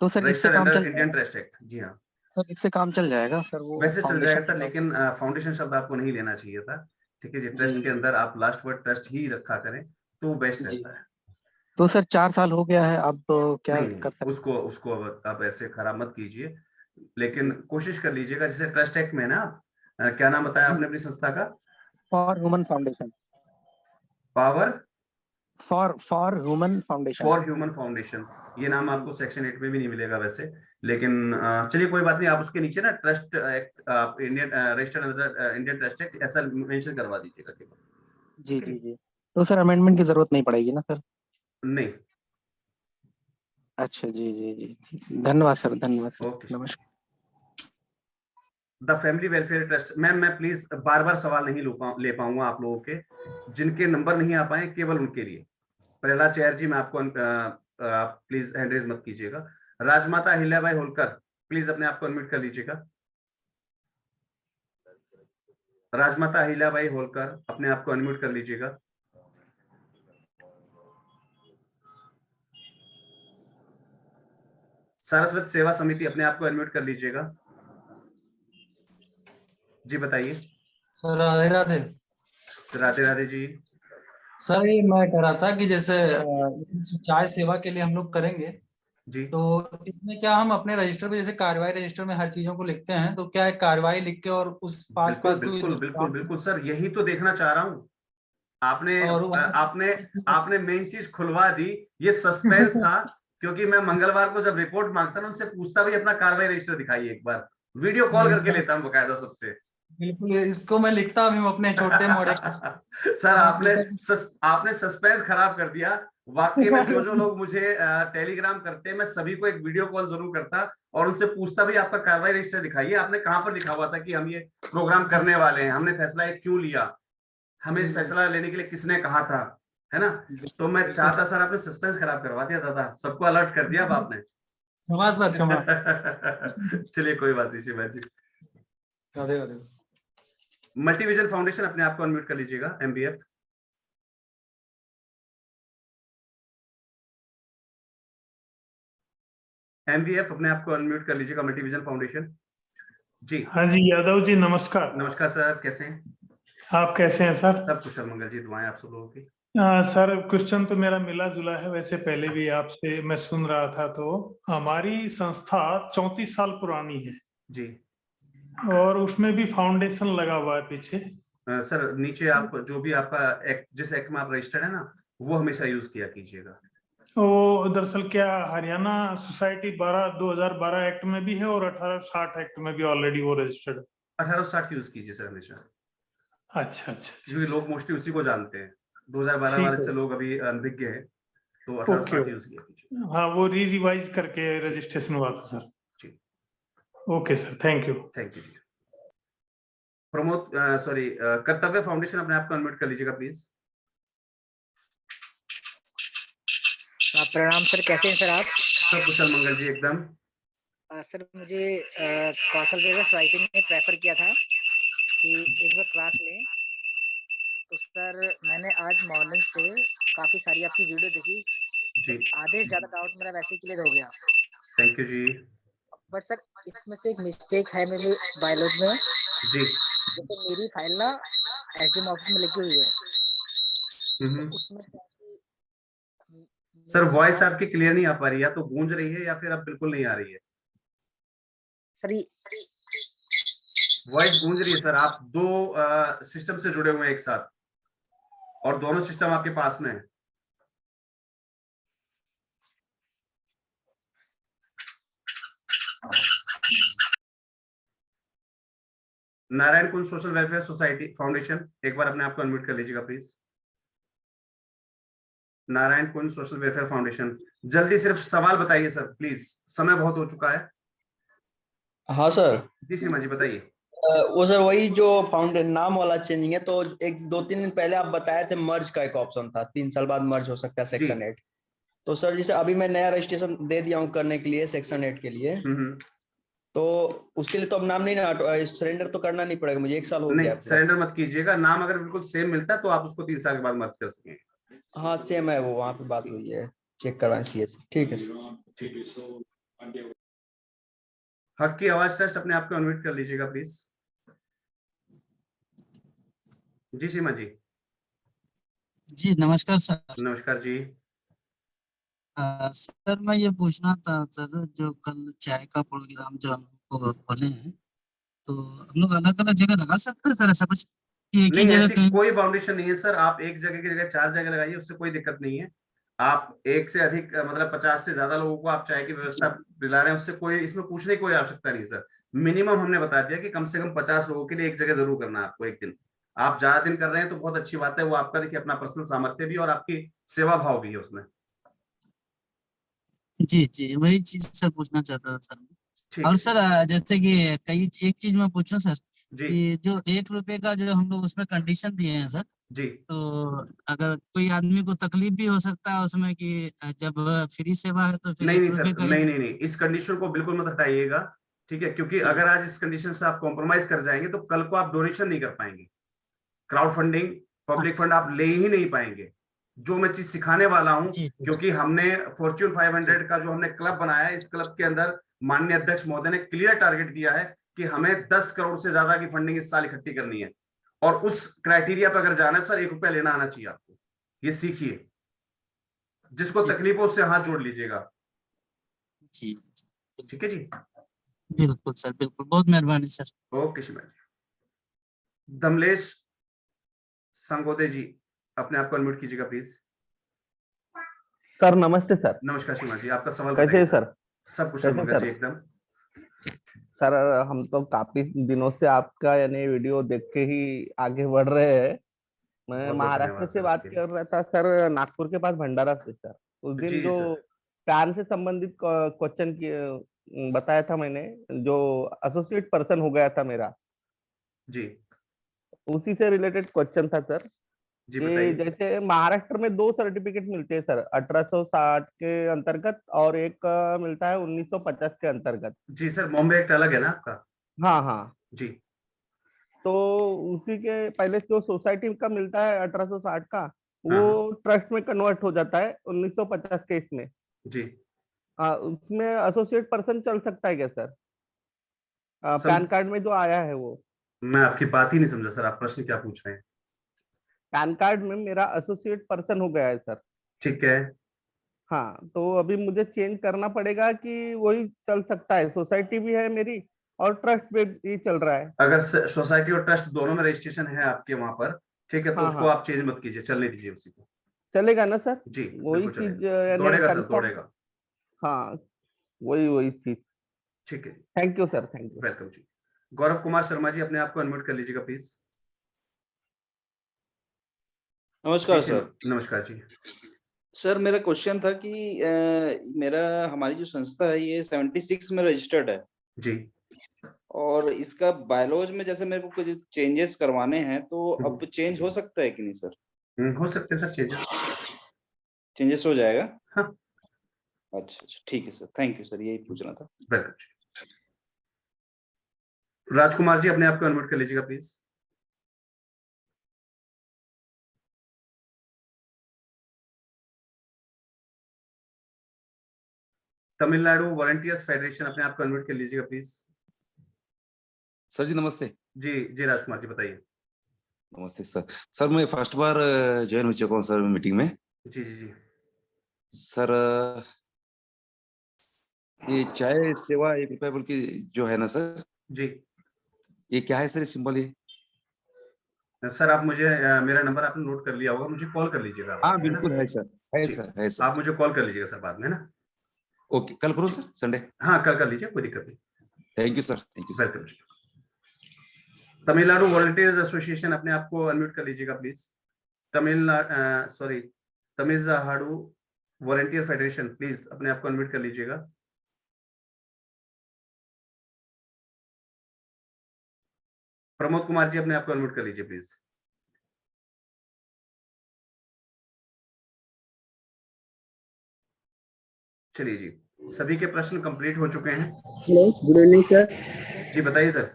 तो सर इससे काम चल इंडियन ट्रस्ट एक्ट। जी हाँ सर, इससे काम चल जाएगा सर? वो वैसे चल जाएगा सर, लेकिन फाउंडेशन शब्द आपको नहीं लेना चाहिए था। ठीक है जी, ट्रस्ट के अंदर आप लास्ट वर्ड ट्रस्ट ही रखा करें तो बेस्ट रहता है। तो सर 4 साल हो गया है, अब तो क्या कर सकते? उसको आप ऐसे खराब मत कीजिए, लेकिन कोशिश कर लीजिएगा। जैसे ट्रस्ट एक्ट में ना, क्या नाम बताया आपने अपनी संस्था का? For human foundation. Power for human foundation. For human foundation, ये नाम आपको सेक्शन 8 में भी नहीं मिलेगा वैसे, लेकिन चलिए कोई बात नहीं। आप उसके नीचे ना ट्रस्ट एक्ट, आप Indian registered Indian trust act ऐसा मेंशन करवा दीजिएगा। जी जी जी। तो सर अमेंडमेंट की जरूरत नहीं पड़ेगी ना सर? नहीं, अच्छा जी जी जी जी, धन्यवाद सर, धन्यवाद सर, नमस्कार। द फैमिली वेलफेयर ट्रस्ट, मैं प्लीज बार बार सवाल नहीं ले पाऊंगा आप लोगों के, जिनके नंबर नहीं आ पाए केवल उनके लिए। प्रहलाद चेयर जी, मैं आपको आप प्लीज हैंड रेज मत कीजिएगा। राजमाता अहिल्याबाई होलकर, प्लीज अपने आप को अनम्यूट कर लीजिएगा। राजमाता अहिल्याबाई होलकर, अपने आप को अनम्यूट कर लीजिएगा। सारस्वत सेवा समिति, अपने आप को अनम्यूट कर लीजिएगा। जी बताइए। सर राधे राधे। राधे राधे जी। सर ये मैं कह रहा था कि जैसे चाय सेवा के लिए हम लोग करेंगे जी, तो इसमें क्या हम अपने रजिस्टर पे, जैसे कार्यवाही रजिस्टर में हर चीजों को लिखते हैं, तो क्या एक कार्यवाही लिख के और उस पास बिल्कुल पास कोई बिल्कुल बिल्कुल बिल्कुल सर, यही तो देखना चाह रहा हूँ। आपने आपने आपने मेन चीज खुलवा दी, ये सस्पेंस था। क्योंकि मैं मंगलवार को जब रिपोर्ट मांगता ना, उनसे पूछता भी अपना कार्रवाई रजिस्टर दिखाइए एक बार, वीडियो कॉल करके लेता हूँ बकायदा सबसे। बिल्कुल, इसको मैं लिखता भी हूँ अपने छोटे मोटे सर आपने सस्पेंस खराब कर दिया। वाकई में जो लोग मुझे टेलीग्राम करते हैं, मैं सभी को एक वीडियो कॉल जरूर करता और उनसे पूछता भी आपका कार्रवाई रजिस्टर दिखाइए, आपने कहां पर लिखा हुआ था कि हम ये प्रोग्राम करने वाले हैं, हमने फैसला ये क्यों लिया, हमें इस फैसला लेने के लिए किसने कहा था, है ना। तो मैं चाहता सर, आपने सस्पेंस खराब करवा दिया दादा, सबको अलर्ट कर दिया अब आपने। क्षमा सर, क्षमा। चलिए कोई बात नहीं शिवा जी। राधे राधे। मल्टीविजन फाउंडेशन, अपने आप को अनम्यूट कर लीजिएगा। एमबीएफ, एमबीएफ अपने आप को अनम्यूट कर लीजिएगा। मल्टीविजन फाउंडेशन जी। हाँ जी यादव जी, नमस्कार। नमस्कार सर, कैसे हैं आप? कैसे हैं सर? सब कुशल मंगल जी, दुआएं आप सब लोगों की। सर क्वेश्चन तो मेरा मिला जुला है, वैसे पहले भी आपसे मैं सुन रहा था। तो हमारी संस्था 34 साल पुरानी है जी, और उसमें भी फाउंडेशन लगा हुआ है पीछे। सर नीचे आप जो भी आपका एक्ट, जिस एक्ट में आप रजिस्टर्ड है ना, वो हमेशा यूज किया कीजिएगा। वो दरअसल क्या हरियाणा सोसाइटी 2012 एक्ट में भी है और 1860 एक्ट में भी ऑलरेडी वो रजिस्टर्ड। 1860 यूज कीजिए सर हमेशा। अच्छा अच्छा, क्योंकि लोग मोस्टली उसी को जानते हैं। 2012 वाले से लोग अभी अनभिज्ञ हैं, तो 1860 यूज किया कीजिए। हाँ, वो रिवाइज करके रजिस्ट्रेशन हुआ था सर। जी, okay sir, thank you. Thank you जी। प्रमोद सॉरी, कर्तव्य फाउंडेशन, अपने आप को अनम्यूट कर लीजिएगा प्लीज। प्रणाम सर, कैसे हैं सर आप? सब कुशल मंगल जी एकदम। सर मुझे कौशल विकास सोसाइटी ने प्रेफर किया था कि एक बार क्लास लें, तो सर मैंने आज मॉर्निंग से काफी सारी आपकी वीडियो देखी जी, तो आधे से ज्यादा डाउट मेरा वैसे ही क्लियर हो गया। थैंक यू जी। बट सर इसमें से एक मिस्टेक है मेरे बायोलॉजी में जी, जैसे मेरी फाइल ना एसडीएम ऑफिस में लिखी हुई है, तो उसमें सर वॉइस आपकी क्लियर नहीं आ पा रही है, या तो गूंज रही है या फिर अब बिल्कुल नहीं आ रही है। सर वॉइस गूंज रही है सर। आप दो सिस्टम से जुड़े हुए हैं एक साथ और दोनों सिस्टम आपके पास में है। Narayan Kunj social welfare society foundation, एक बार अपने आप को अनम्यूट कर लीजिएगा please. Narayan Kunj social welfare foundation, जल्दी सिर्फ सवाल बताइए सर प्लीज, समय बहुत हो चुका है। हाँ सर। जी सीमा जी बताइए। वो सर वही जो फाउंडेशन नाम वाला चेंजिंग है, तो एक 2-3 दिन पहले आप बताए थे मर्ज का एक ऑप्शन था, 3 साल बाद मर्ज हो सकता है सेक्शन 8। तो सर जैसे अभी मैं नया रजिस्ट्रेशन दे दिया हूँ करने के लिए सेक्शन 8 के लिए, तो उसके लिए तो अब नाम नहीं ना, सरेंडर तो करना नहीं पड़ेगा मुझे, 1 साल हो गया। नहीं सरेंडर मत कीजिएगा, नाम अगर बिल्कुल सेम मिलता है तो आप उसको 3 साल के बाद मर्ज कर सकेंगे। हाँ सेम है वो, वहाँ पे बात हुई है, चेक करवाएं सीएस। ठीक है सर। हक की आवाज ट्रस्ट, अपने आप को अनम्यूट कर लीजिएगा प्लीज। जी सीमा जी। जी नमस्कार सर। नमस्कार जी। सर मैं ये पूछना था सर, जो कल चाय का प्रोग्राम जो हम लोग बोले हैं, तो हम लोग अलग अलग जगह लगा सकते हैं सर, ऐसा कुछ एक ही नहीं, जगह ऐसी कोई बाउंडेशन नहीं है सर। आप एक जगह की जगह 4 जगह लगाइए, उससे कोई दिक्कत नहीं है। आप एक से अधिक मतलब 50 से ज्यादा लोगों को आप चाय की व्यवस्था दिला रहे हैं, उससे कोई इसमें पूछने की कोई आवश्यकता नहीं सर। मिनिमम हमने बता दिया कि कम से कम 50 लोगों के लिए एक जगह जरूर करना है आपको एक दिन। आप ज्यादा दिन कर रहे हैं तो बहुत अच्छी बात है, वो आपका देखिए अपना पर्सनल सामर्थ्य भी और आपकी सेवा भाव भी है उसमें। जी जी वही चीज सर पूछना चाहता था सर। ठीक और है सर जैसे कि एक चीज मैं पूछूं सर जी कि जो 1 रुपए का जो हम लोग उसमें कंडीशन दिए हैं सर, जी तो अगर कोई आदमी को तकलीफ भी हो सकता है उसमें कि जब फ्री सेवा है तो फिर नहीं 1 नहीं रुपए सर, का ही। नहीं नहीं नहीं, इस कंडीशन को बिल्कुल मत हटाइएगा, ठीक है, क्योंकि अगर आज इस कंडीशन से आप कॉम्प्रोमाइज कर जाएंगे तो कल को आप डोनेशन नहीं कर पाएंगे, क्राउड फंडिंग, पब्लिक फंड आप ले ही नहीं पाएंगे। जो मैं चीज सिखाने वाला हूं, क्योंकि हमने फॉर्च्यून 500 का जो हमने क्लब बनाया है, इस क्लब के अंदर माननीय अध्यक्ष महोदय ने क्लियर टारगेट दिया है कि हमें 10 करोड़ से ज्यादा की फंडिंग इस साल इकट्ठी करनी है, और उस क्राइटेरिया पर अगर जाना है तो सर 1 रुपया लेना आना चाहिए आपको, ये सीखिए। जिसको तकलीफ हो उससे हाथ जोड़ लीजिएगा। जी ठीक है जी, बिल्कुल सर, बिल्कुल, बहुत मेहरबानी सर। ओके शिवा जी। दमलेश संगोदे जी, अपने आप को अनम्यूट कीजिएगा प्लीज। सर नमस्ते सर। नमस्कार शिवा जी, आपका सवाल कैसे बताइए है सर? सब कुशल कैसे मंगल सर? जी एकदम। सर हम तो काफी दिनों से आपका यानी वीडियो देख के ही आगे बढ़ रहे हैं। मैं बहुत बहुत महाराष्ट्र धन्यवाद से सर बात उसके लिए। कर रहा था सर, नागपुर के पास भंडारा से सर। उस दिन जी जो सर, पैन से संबंधित क्वेश्चन बताया था मैंने, जो एसोसिएट पर्सन हो गया था मेरा, जी उसी से रिलेटेड क्वेश्चन था सर। जी कि बताइए। जैसे महाराष्ट्र में 2 सर्टिफिकेट मिलते हैं सर, 1860 के अंतर्गत, और एक मिलता है 1950 के अंतर्गत। जी सर, बॉम्बे एक्ट अलग है ना आपका? हाँ हाँ। जी तो उसी के पहले जो सोसाइटी का मिलता है 1860 का, वो हाँ ट्रस्ट में कन्वर्ट हो जाता है 1950 के इसमें। जी उसमें एसोसिएट पर्सन चल सकता है क्या सर? पैन सम, कार्ड में जो आया है वो, मैं आपकी बात ही नहीं समझा सर, आप प्रश्न क्या पूछ रहे हैं? पैन कार्ड में मेरा एसोसिएट पर्सन हो गया है सर। ठीक है, हाँ, तो अभी मुझे चेंज करना पड़ेगा कि वही चल सकता है? सोसाइटी भी है मेरी और ट्रस्ट भी चल रहा है। अगर सोसाइटी और ट्रस्ट दोनों में रजिस्ट्रेशन है आपके वहां पर, ठीक है, तो हाँ उसको हाँ, आप चेंज मत कीजिए, चलने दीजिए उसी को। चलेगा ना सर? जी वही बिल्कुल चीज चलेगा, यानी दौड़ेगा सर कंफर्म। दौड़ेगा। हाँ, वही चीज। ठीक है, thank you sir, thank you. Welcome जी। गौरव कुमार शर्मा जी, अपने आप को अनम्यूट कर लीजिएगा प्लीज। नमस्कार जी सर। नमस्कार जी। सर मेरा क्वेश्चन था कि मेरा हमारी जो संस्था है ये 76 में रजिस्टर्ड है जी और इसका बायलॉज में जैसे मेरे को कुछ चेंजेस करवाने हैं, तो अब चेंज हो सकता है कि नहीं सर? हो सकते हैं सर, चेंजेस हो जाएगा? हाँ। अच्छा अच्छा, ठीक है सर, थैंक यू सर, यही पूछना था। वेलकम जी। राजकुमार जी, अपने आप को अनम्यूट कर लीजिएगा प्लीज। तमिलनाडु वॉलंटियर्स फेडरेशन, अपने आप को अनम्यूट कर लीजिएगा प्लीज। सर जी नमस्ते। जी जी राजकुमार जी बताइए। नमस्ते सर। सर मैं फर्स्ट बार ज्वाइन हो चुका हूँ सर मीटिंग में। जी जी जी सर ये चाय सेवा 1 रुपया बोल के जो है ना सर, जी ये क्या है सर, सिंबल ये? सर, आप मुझे मेरा नंबर आपने नोट कर लिया होगा, मुझे कॉल कर लीजिएगा बाद हाँ में, है ना? बिल्कुल है सर, है जी, सर, है सर। आप मुझे कॉल कर लीजिएगा सर बाद में, ना? ओके, कल करूँ सर, संडे? हाँ कल कर लीजिए, कोई दिक्कत नहीं। Thank you sir, thank you sir. Welcome जी। तमिलनाडु वॉलंटियर्स एसोसिएशन, अपने आप को अनम्यूट कर लीजिएगा please. Tamil Nadu volunteer federation, please अपने आप को अनम्यूट कर लीजिएगा। प्रमोद कुमार जी, अपने आप को अनम्यूट कर लीजिए प्लीज। चलिए जी, सभी के प्रश्न कंप्लीट हो चुके हैं। Hello, good evening sir. जी बताइए sir.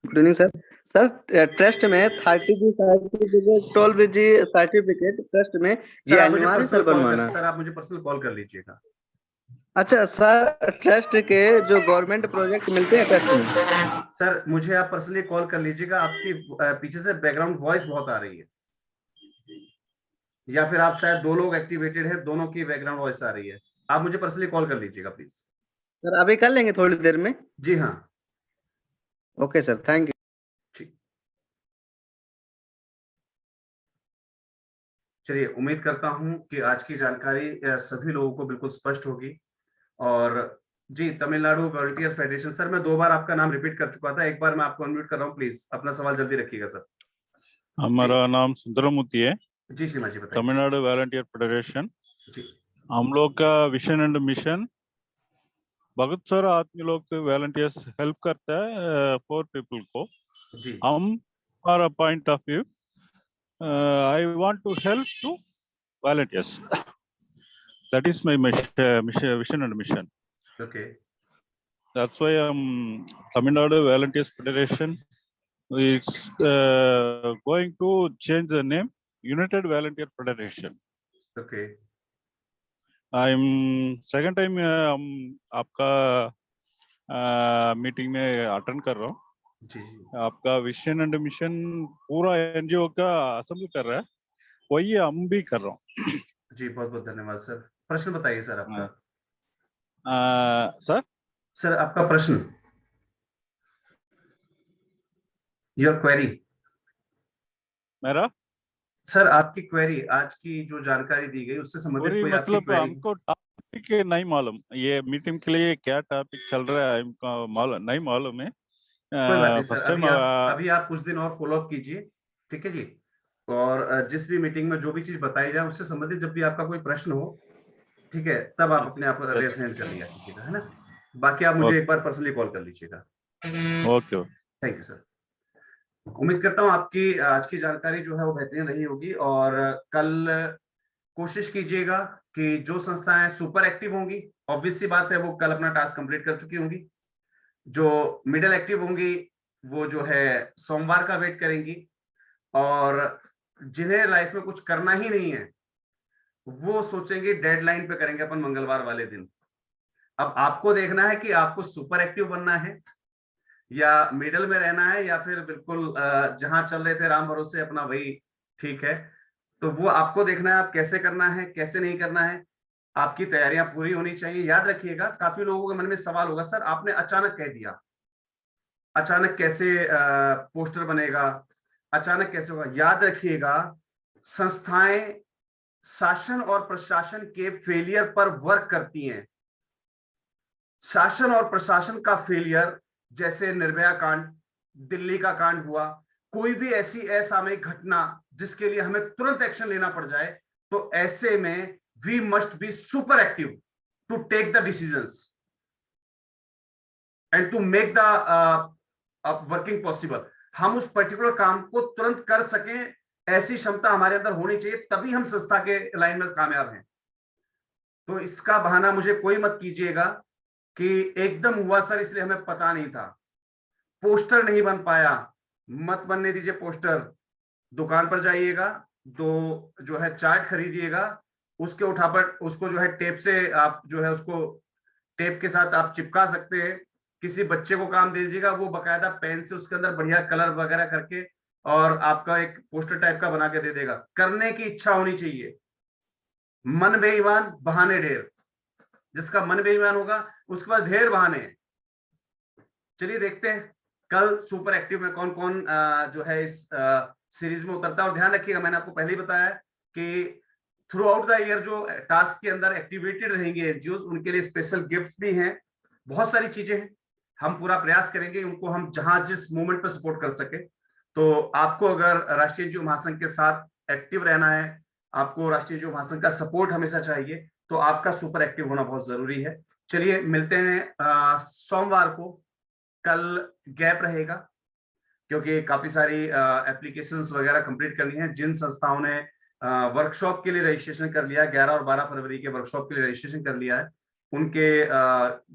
Good evening sir. Sir trust में 30G certificate, 12G certificate trust में ये सर आप मुझे अनिवार्य पर्सनल सर कॉल बनवाना? कर, सर आप मुझे पर्सनल कॉल कर लीजिएगा। अच्छा सर, ट्रस्ट के जो गवर्नमेंट प्रोजेक्ट मिलते हैं ट्रस्ट में, सर मुझे आप पर्सनली कॉल कर लीजिएगा। आपकी पीछे से बैकग्राउंड वॉइस बहुत आ रही है, या फिर आप शायद 2 लोग एक्टिवेटेड है, दोनों की बैकग्राउंड वॉइस आ रही है। आप मुझे पर्सनली कॉल कर लीजिएगा प्लीज। सर अभी कर लेंगे थोड़ी देर में? जी हाँ। Okay sir, thank you. चलिए, उम्मीद करता हूं कि आज की जानकारी सभी लोगों को बिल्कुल स्पष्ट होगी। और जी, तमिलनाडु वॉलंटियर फेडरेशन, सर मैं 2 बार आपका नाम रिपीट कर चुका था, एक बार मैं आपको अनम्यूट कर रहा हूँ, प्लीज अपना सवाल जल्दी रखिएगा सर। हमारा नाम सुंदरमूर्ति है। जी श्रीमान जी बताइए। Tamil Nadu volunteer federation. जी हम लोग का विजन एंड मिशन बहुत सारा आदमी लोग वॉलंटियर्स हेल्प करता है पोर पीपल को। जी हम are a point of view I want to help to volunteers, that is my vision and mission. Okay That's why Tamil Nadu Volunteers Federation is going to change the name United Volunteer Federation. Okay I'm second time हम आपका मीटिंग में अटेंड कर रहा हूँ। जी आपका विजन एंड मिशन पूरा एनजीओ का असेंबली कर रहा है, वही हम भी कर रहा हूँ। जी बहुत बहुत धन्यवाद सर। प्रश्न बताइए सर आपका। सर सर आपका प्रश्न, योर क्वेरी। मेरा सर आपकी क्वेरी, आज की जो जानकारी दी गई उससे संबंधित पूरी कोई आपकी मतलब क्वेरी? हमको टॉपिक नहीं मालूम, ये मीटिंग के लिए क्या टॉपिक चल रहा है हमको मालूम नहीं मालूम है। कोई बात नहीं सर, फर्स्ट टाइम अभी आप कुछ दिन और फॉलो अप कीजिए, ठीक है जी। और जिस भी मीटिंग में जो भी चीज बताई जाए उससे संबंधित जब भी आपका कोई प्रश्न हो, ठीक है, तब आप अपने आप रेज हैंड कर लिया कीजिएगा, है ना। बाकी आप मुझे एक बार पर्सनली कॉल कर लीजिएगा। Okay thank you sir. उम्मीद करता हूँ आपकी आज की जानकारी जो है वो बेहतरीन रही होगी, और कल कोशिश कीजिएगा कि जो संस्थाएं सुपर एक्टिव होंगी, ऑब्वियस सी बात है वो कल अपना टास्क कंप्लीट कर चुकी होंगी। जो मिडिल एक्टिव होंगी वो जो है सोमवार का वेट करेंगी, और जिन्हें लाइफ में कुछ करना ही नहीं है वो सोचेंगे डेडलाइन पे करेंगे अपन मंगलवार वाले दिन। अब आपको देखना है कि आपको सुपर एक्टिव बनना है या मिडल में रहना है, या फिर बिल्कुल जहां चल रहे थे राम भरोसे अपना वही ठीक है। तो वो आपको देखना है, आप कैसे करना है कैसे नहीं करना है। आपकी तैयारियां पूरी होनी चाहिए। याद रखिएगा, काफी लोगों के मन में सवाल होगा, सर आपने अचानक कह दिया, अचानक कैसे पोस्टर बनेगा, अचानक कैसे होगा। याद रखिएगा, संस्थाएं शासन और प्रशासन के फेलियर पर वर्क करती हैं। शासन और प्रशासन का फेलियर, जैसे निर्भया कांड, दिल्ली का कांड हुआ, कोई भी ऐसी असामयिक घटना जिसके लिए हमें तुरंत एक्शन लेना पड़ जाए, तो ऐसे में we must be super active to take the decisions and to make the working possible. हम उस पर्टिकुलर काम को तुरंत कर सकें, ऐसी क्षमता हमारे अंदर होनी चाहिए, तभी हम संस्था के लाइन में कामयाब हैं। तो इसका बहाना मुझे कोई मत कीजिएगा कि एकदम हुआ सर इसलिए हमें पता नहीं था, पोस्टर नहीं बन पाया। मत बनने दीजिए पोस्टर। दुकान पर जाइएगा, दो जो है चार्ट खरीदिएगा, उसके उठापर उसको जो है टेप से आप जो है उसको टेप के साथ आप चिपका सकते हैं। किसी बच्चे को काम दे दीजिएगा, वो बकायदा पेन से उसके अंदर बढ़िया कलर वगैरह करके और आपका एक पोस्टर टाइप का बना के दे देगा। करने की इच्छा होनी चाहिए। मन बेईमान बहाने ढेर, जिसका मन बेईमान होगा उसके पास ढेर बहाने हैं। चलिए देखते हैं कल सुपर एक्टिव में कौन कौन जो है इस सीरीज में उतरता है। और ध्यान रखिएगा, मैंने आपको पहले ही बताया कि थ्रू आउट द ईयर जो टास्क के अंदर एक्टिवेटेड रहेंगे एनजीओ, उनके लिए स्पेशल गिफ्ट्स भी हैं, बहुत सारी चीजें हैं। हम पूरा प्रयास करेंगे उनको हम जहां जिस मोमेंट पर सपोर्ट कर सके। तो आपको अगर राष्ट्रीय एनजीओ महासंघ के साथ एक्टिव रहना है, आपको राष्ट्रीय एनजीओ महासंघ का सपोर्ट हमेशा चाहिए, तो आपका सुपर एक्टिव होना बहुत जरूरी है। चलिए मिलते हैं सोमवार को। कल गैप रहेगा क्योंकि काफी सारी एप्लीकेशंस वगैरह कंप्लीट करनी है। जिन संस्थाओं ने वर्कशॉप के लिए रजिस्ट्रेशन कर लिया, 11 और 12 फरवरी के वर्कशॉप के लिए रजिस्ट्रेशन कर लिया है, उनके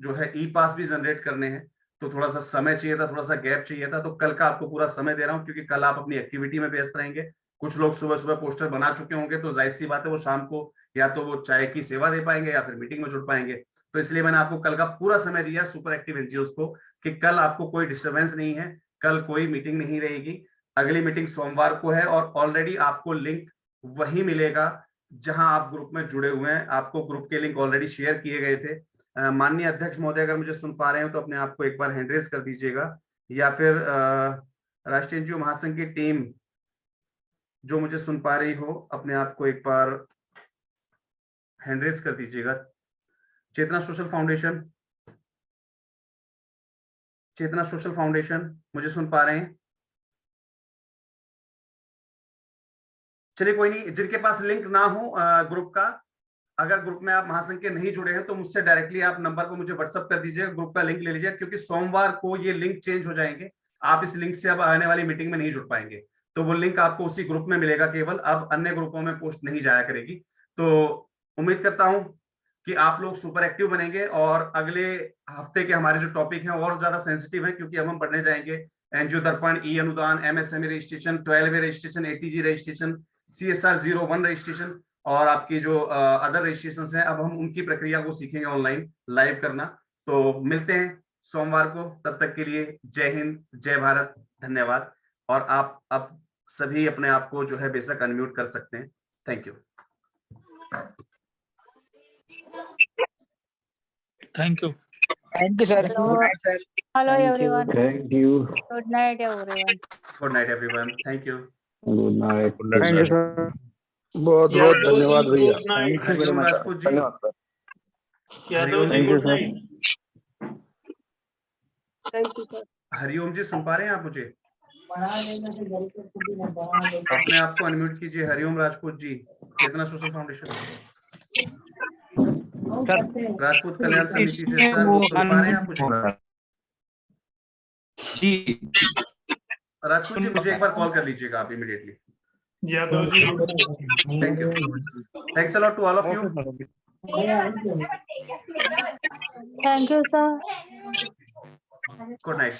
जो है ई पास भी जनरेट करने हैं। तो थोड़ा सा समय चाहिए था, थोड़ा सा गैप चाहिए था। तो कल का आपको पूरा समय दे रहा हूं क्योंकि कल आप अपनी एक्टिविटी में व्यस्त रहेंगे। कुछ लोग सुबह सुबह पोस्टर बना चुके होंगे, तो जाहिर सी बात है वो शाम को या तो वो चाय की सेवा दे पाएंगे या फिर मीटिंग में जुड़ पाएंगे। तो इसलिए मैंने आपको कल का पूरा समय दिया सुपर एक्टिव एनजीओ को कि कल आपको कोई डिस्टर्बेंस नहीं है, कल कोई मीटिंग नहीं रहेगी। अगली मीटिंग सोमवार को है और ऑलरेडी आपको लिंक वही मिलेगा जहां आप ग्रुप में जुड़े हुए हैं। आपको ग्रुप के लिंक ऑलरेडी शेयर किए गए थे। माननीय अध्यक्ष महोदय अगर मुझे सुन पा रहे हैं तो अपने आप को एक बार हैंड रेज कर दीजिएगा, या फिर राष्ट्रीय एनजीओ महासंघ की टीम जो मुझे सुन पा रही हो अपने आप को एक बार हैंड रेज कर दीजिएगा। चेतना सोशल फाउंडेशन, चेतना सोशल फाउंडेशन मुझे सुन पा रहे हैं? चलिए कोई नहीं, जिनके पास लिंक ना हो ग्रुप का अगर ग्रुप में आप महासंघ के नहीं जुड़े हैं तो मुझसे डायरेक्टली आप नंबर पर मुझे व्हाट्सअप कर दीजिए, ग्रुप का लिंक ले लीजिए, क्योंकि सोमवार को ये लिंक चेंज हो जाएंगे। आप इस लिंक से अब आने वाली मीटिंग में नहीं जुड़ पाएंगे, तो वो लिंक आपको उसी ग्रुप में मिलेगा केवल, अब अन्य ग्रुपों में पोस्ट नहीं जाया करेगी। तो उम्मीद करता हूं कि आप लोग सुपर एक्टिव बनेंगे और अगले हफ्ते के हमारे जो टॉपिक हैं और ज्यादा सेंसिटिव है, क्योंकि अब हम पढ़ने जाएंगे एनजीओ दर्पण, ई अनुदान, MSME registration, 12 registration, ATG registration, CSR 01 registration और आपकी जो अदर रजिस्ट्रेशन हैं, अब हम उनकी प्रक्रिया को सीखेंगे ऑनलाइन लाइव करना। तो मिलते हैं सोमवार को, तब तक के लिए जय हिंद, जय भारत, धन्यवाद। और आप अब सभी अपने आप को जो है बेशक अनम्यूट कर सकते हैं। Thank you. Thank you. Thank you sir. Good night sir. Hello everyone. Thank you. Good night everyone. Good night everyone. Thank you. Good night. Thank you sir. बहुत बहुत धन्यवाद भैया। Hariom Rajput ji. Yadav ji, Hariom good night. Thank you sir. Hariom ji, सुन पा रहे हैं आप मुझे? अपने आप को अनम्यूट कीजिए। हरिओम राजपूत जी, चेतना सोशल फाउंडेशन, राजपूत कल्याण समिति से सर, सुन पा रहे हैं आप मुझे? जी राजपूत जी, मुझे एक बार कॉल कर लीजिएगा आप immediately. Yadav ji, thank you. Thanks a lot to all of you. Thank you sir. Good night.